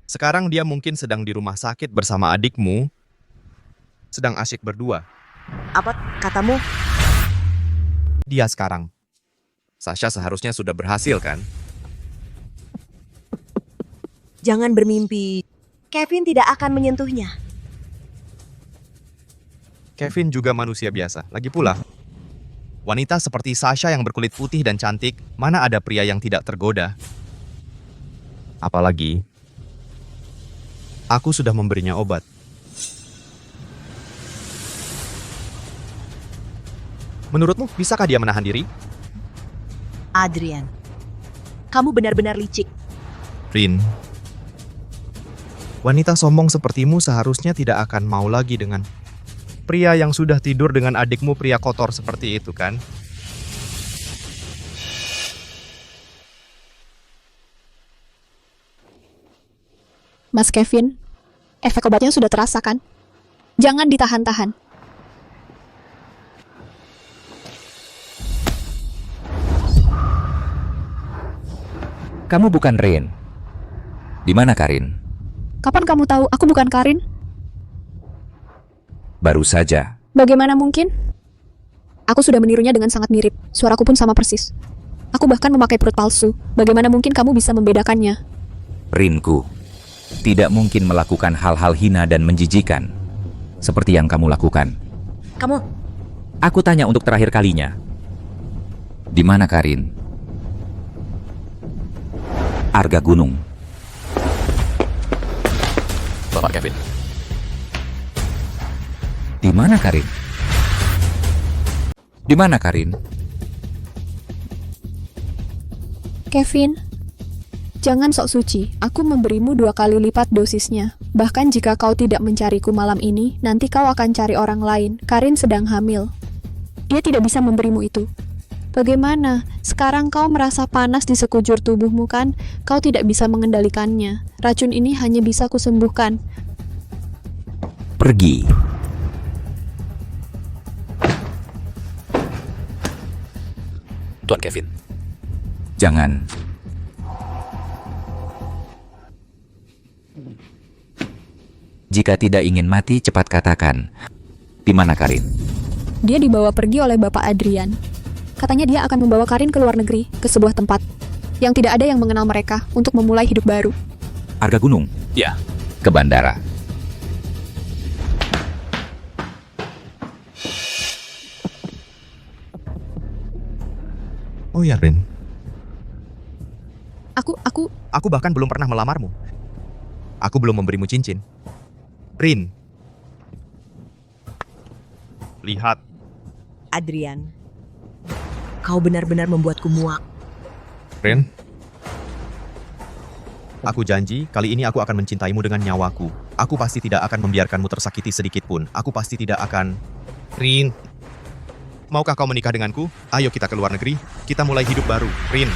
Sekarang dia mungkin sedang di rumah sakit bersama adikmu, sedang asyik berdua. Apa katamu? Dia sekarang. Sasha seharusnya sudah berhasil, kan? Jangan bermimpi. Kevin tidak akan menyentuhnya. Kevin juga manusia biasa. Lagi pula, wanita seperti Sasha yang berkulit putih dan cantik, mana ada pria yang tidak tergoda? Apalagi, aku sudah memberinya obat. Menurutmu, bisakah dia menahan diri? Adrian, kamu benar-benar licik. Rin, wanita sombong sepertimu seharusnya tidak akan mau lagi dengan pria yang sudah tidur dengan adikmu pria kotor seperti itu, kan? Mas Kevin, efek obatnya sudah terasa kan? Jangan ditahan-tahan. Kamu bukan Rin. Di mana Karin? Kapan kamu tahu aku bukan Karin? Baru saja. Bagaimana mungkin? Aku sudah menirunya dengan sangat mirip. Suaraku pun sama persis. Aku bahkan memakai perut palsu. Bagaimana mungkin kamu bisa membedakannya? Rinku, tidak mungkin melakukan hal-hal hina dan menjijikan seperti yang kamu lakukan. Kamu... Aku tanya untuk terakhir kalinya. Di mana Karin? Arga Gunung. Bapak Kevin. Di mana Karin? Di mana Karin? Kevin, jangan sok suci. Aku memberimu 2 kali lipat dosisnya. Bahkan jika kau tidak mencariku malam ini, nanti kau akan cari orang lain. Karin sedang hamil. Dia tidak bisa memberimu itu. Bagaimana? Sekarang kau merasa panas di sekujur tubuhmu kan? Kau tidak bisa mengendalikannya. Racun ini hanya bisa kusembuhkan. Pergi. Tuan Kevin. Jangan. Jika tidak ingin mati, cepat katakan. Di mana Karin? Dia dibawa pergi oleh Bapak Adrian. Katanya dia akan membawa Karin ke luar negeri, ke sebuah tempat yang tidak ada yang mengenal mereka untuk memulai hidup baru. Arga Gunung? Ya. Ke bandara. Oh ya, Rin. Aku bahkan belum pernah melamarmu. Aku belum memberimu cincin. Rin. Lihat. Adrian, kau benar-benar membuatku muak. Rin. Aku janji, kali ini aku akan mencintaimu dengan nyawaku. Aku pasti tidak akan membiarkanmu tersakiti sedikit pun. Aku pasti tidak akan... Rin. Maukah kau menikah denganku? Ayo kita ke luar negeri. Kita mulai hidup baru. Rin.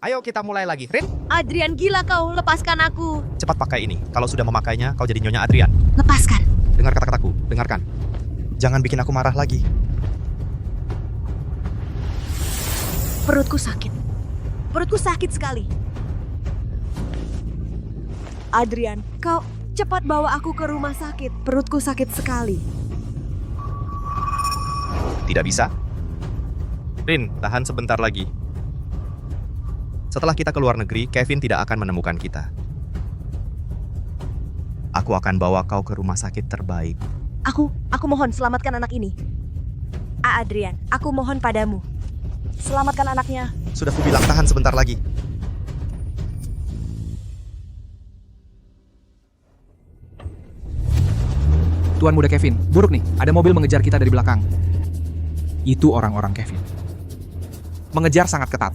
Ayo kita mulai lagi. Rin. Adrian, gila kau. Lepaskan aku. Cepat pakai ini. Kalau sudah memakainya, kau jadi Nyonya Adrian. Lepaskan. Dengar kata-kataku. Dengarkan. Jangan bikin aku marah lagi. Perutku sakit. Perutku sakit sekali. Adrian, kau cepat bawa aku ke rumah sakit. Perutku sakit sekali. Tidak bisa. Rin, tahan sebentar lagi. Setelah kita keluar negeri, Kevin tidak akan menemukan kita. Aku akan bawa kau ke rumah sakit terbaik. Aku mohon selamatkan anak ini. Adrian, aku mohon padamu. Selamatkan anaknya. Sudah kubilang tahan sebentar lagi. Tuan muda Kevin, buruk nih. Ada mobil mengejar kita dari belakang. Itu orang-orang Kevin. Mengejar sangat ketat.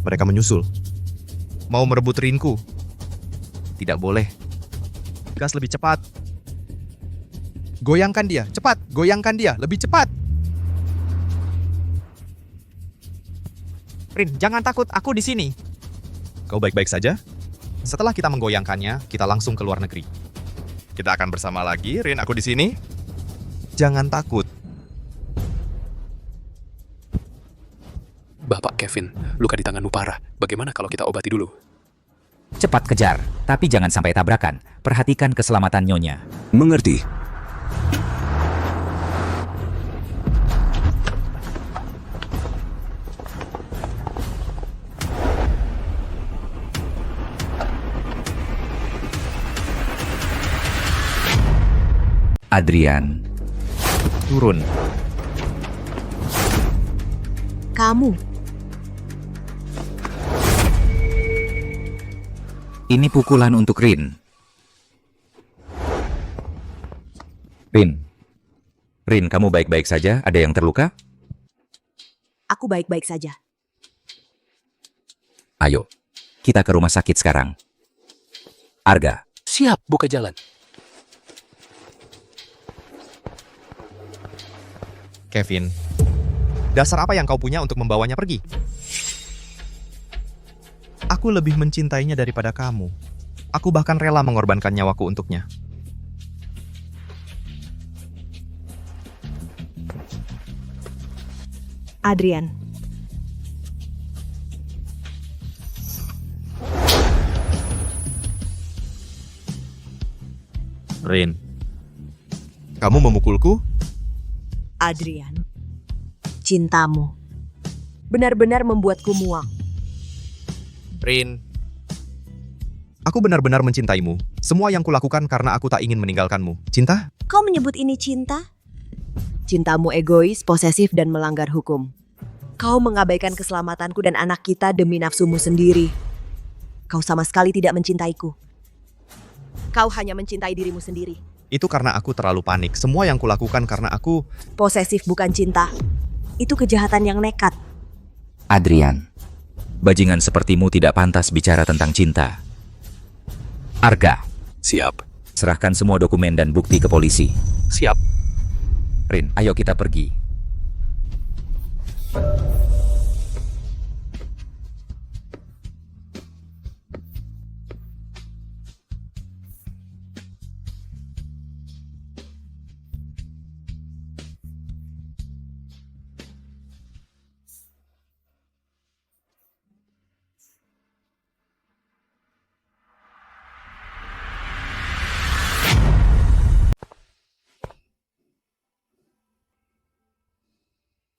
Mereka menyusul. Mau merebut Rinku. Tidak boleh. Gas lebih cepat. Goyangkan dia, cepat. Goyangkan dia, lebih cepat. Rin, jangan takut, aku di sini. Kau baik-baik saja? Setelah kita menggoyangkannya, kita langsung ke luar negeri. Kita akan bersama lagi, Rin, aku di sini. Jangan takut. Bapak Kevin, luka di tanganmu parah. Bagaimana kalau kita obati dulu? Cepat kejar, tapi jangan sampai tabrakan. Perhatikan keselamatan Nyonya. Mengerti. Adrian, turun. Kamu. Ini pukulan untuk Rin. Rin, kamu baik-baik saja? Ada yang terluka? Aku baik-baik saja. Ayo, kita ke rumah sakit sekarang. Arga. Siap, buka jalan. Kevin, dasar apa yang kau punya untuk membawanya pergi? Aku lebih mencintainya daripada kamu. Aku bahkan rela mengorbankan nyawaku untuknya. Adrian. Rin, kamu memukulku? Adrian, cintamu benar-benar membuatku muak. Rin, aku benar-benar mencintaimu. Semua yang kulakukan karena aku tak ingin meninggalkanmu. Cinta? Kau menyebut ini cinta? Cintamu egois, posesif, dan melanggar hukum. Kau mengabaikan keselamatanku dan anak kita demi nafsumu sendiri. Kau sama sekali tidak mencintaiku. Kau hanya mencintai dirimu sendiri. Itu karena aku terlalu panik. Semua yang kulakukan karena aku... Posesif bukan cinta. Itu kejahatan yang nekat. Adrian, bajingan sepertimu tidak pantas bicara tentang cinta. Arga. Siap. Serahkan semua dokumen dan bukti ke polisi. Siap. Rin, ayo kita pergi.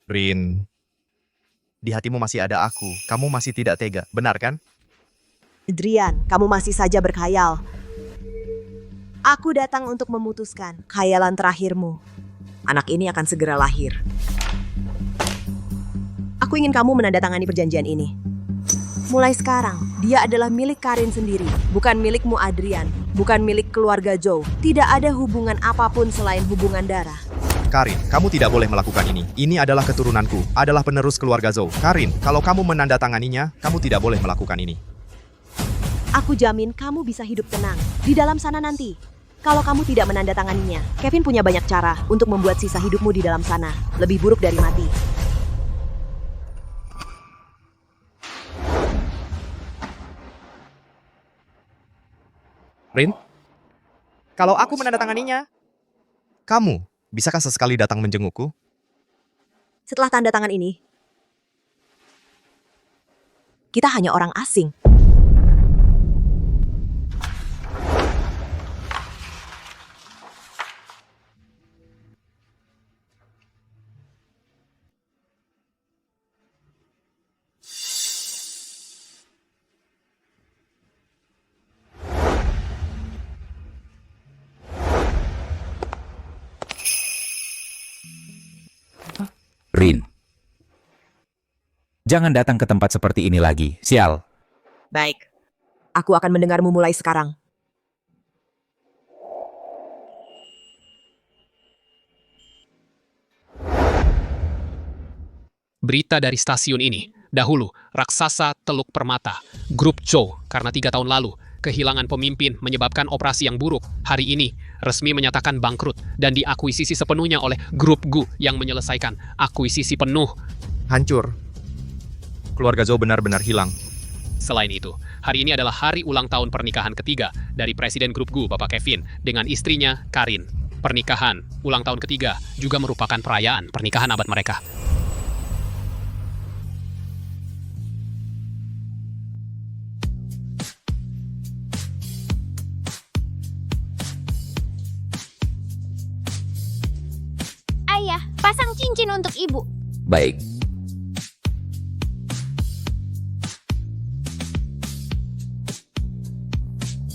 Rin, di hatimu masih ada aku. Kamu masih tidak tega, benar kan? Adrian, kamu masih saja berkhayal. Aku datang untuk memutuskan khayalan terakhirmu. Anak ini akan segera lahir. Aku ingin kamu menandatangani perjanjian ini. Mulai sekarang, dia adalah milik Karin sendiri, bukan milikmu Adrian, bukan milik keluarga Joe. Tidak ada hubungan apapun selain hubungan darah. Karin, kamu tidak boleh melakukan ini. Ini adalah keturunanku, adalah penerus keluarga Zhou. Karin, kalau kamu menandatanganinya, kamu tidak boleh melakukan ini. Aku jamin kamu bisa hidup tenang di dalam sana nanti. Kalau kamu tidak menandatanganinya, Kevin punya banyak cara untuk membuat sisa hidupmu di dalam sana lebih buruk dari mati. Rin, kalau aku menandatanganinya, kamu bisakah sesekali datang menjengukku? Setelah tanda tangan ini, kita hanya orang asing. Rin. Jangan datang ke tempat seperti ini lagi, sial. Baik. Aku akan mendengarmu mulai sekarang. Berita dari stasiun ini. Dahulu, raksasa Teluk Permata, Grup Zhou, karena 3 tahun lalu, kehilangan pemimpin menyebabkan operasi yang buruk. Hari ini, resmi menyatakan bangkrut dan diakuisisi sepenuhnya oleh Grup Gu yang menyelesaikan akuisisi penuh. Hancur. Keluarga Zhou benar-benar hilang. Selain itu, hari ini adalah hari ulang tahun pernikahan ketiga dari Presiden Grup Gu, Bapak Kevin, dengan istrinya, Karin. Pernikahan, ulang tahun ketiga, juga merupakan perayaan pernikahan abad mereka. Ayah, pasang cincin untuk ibu. Baik.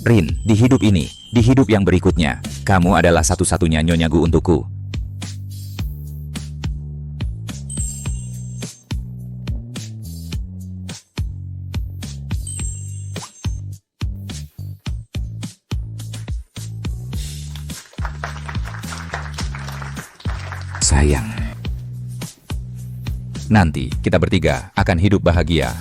Rin, di hidup ini, di hidup yang berikutnya, kamu adalah satu-satunya Nyonya Gu untukku. Sayang. Nanti kita bertiga akan hidup bahagia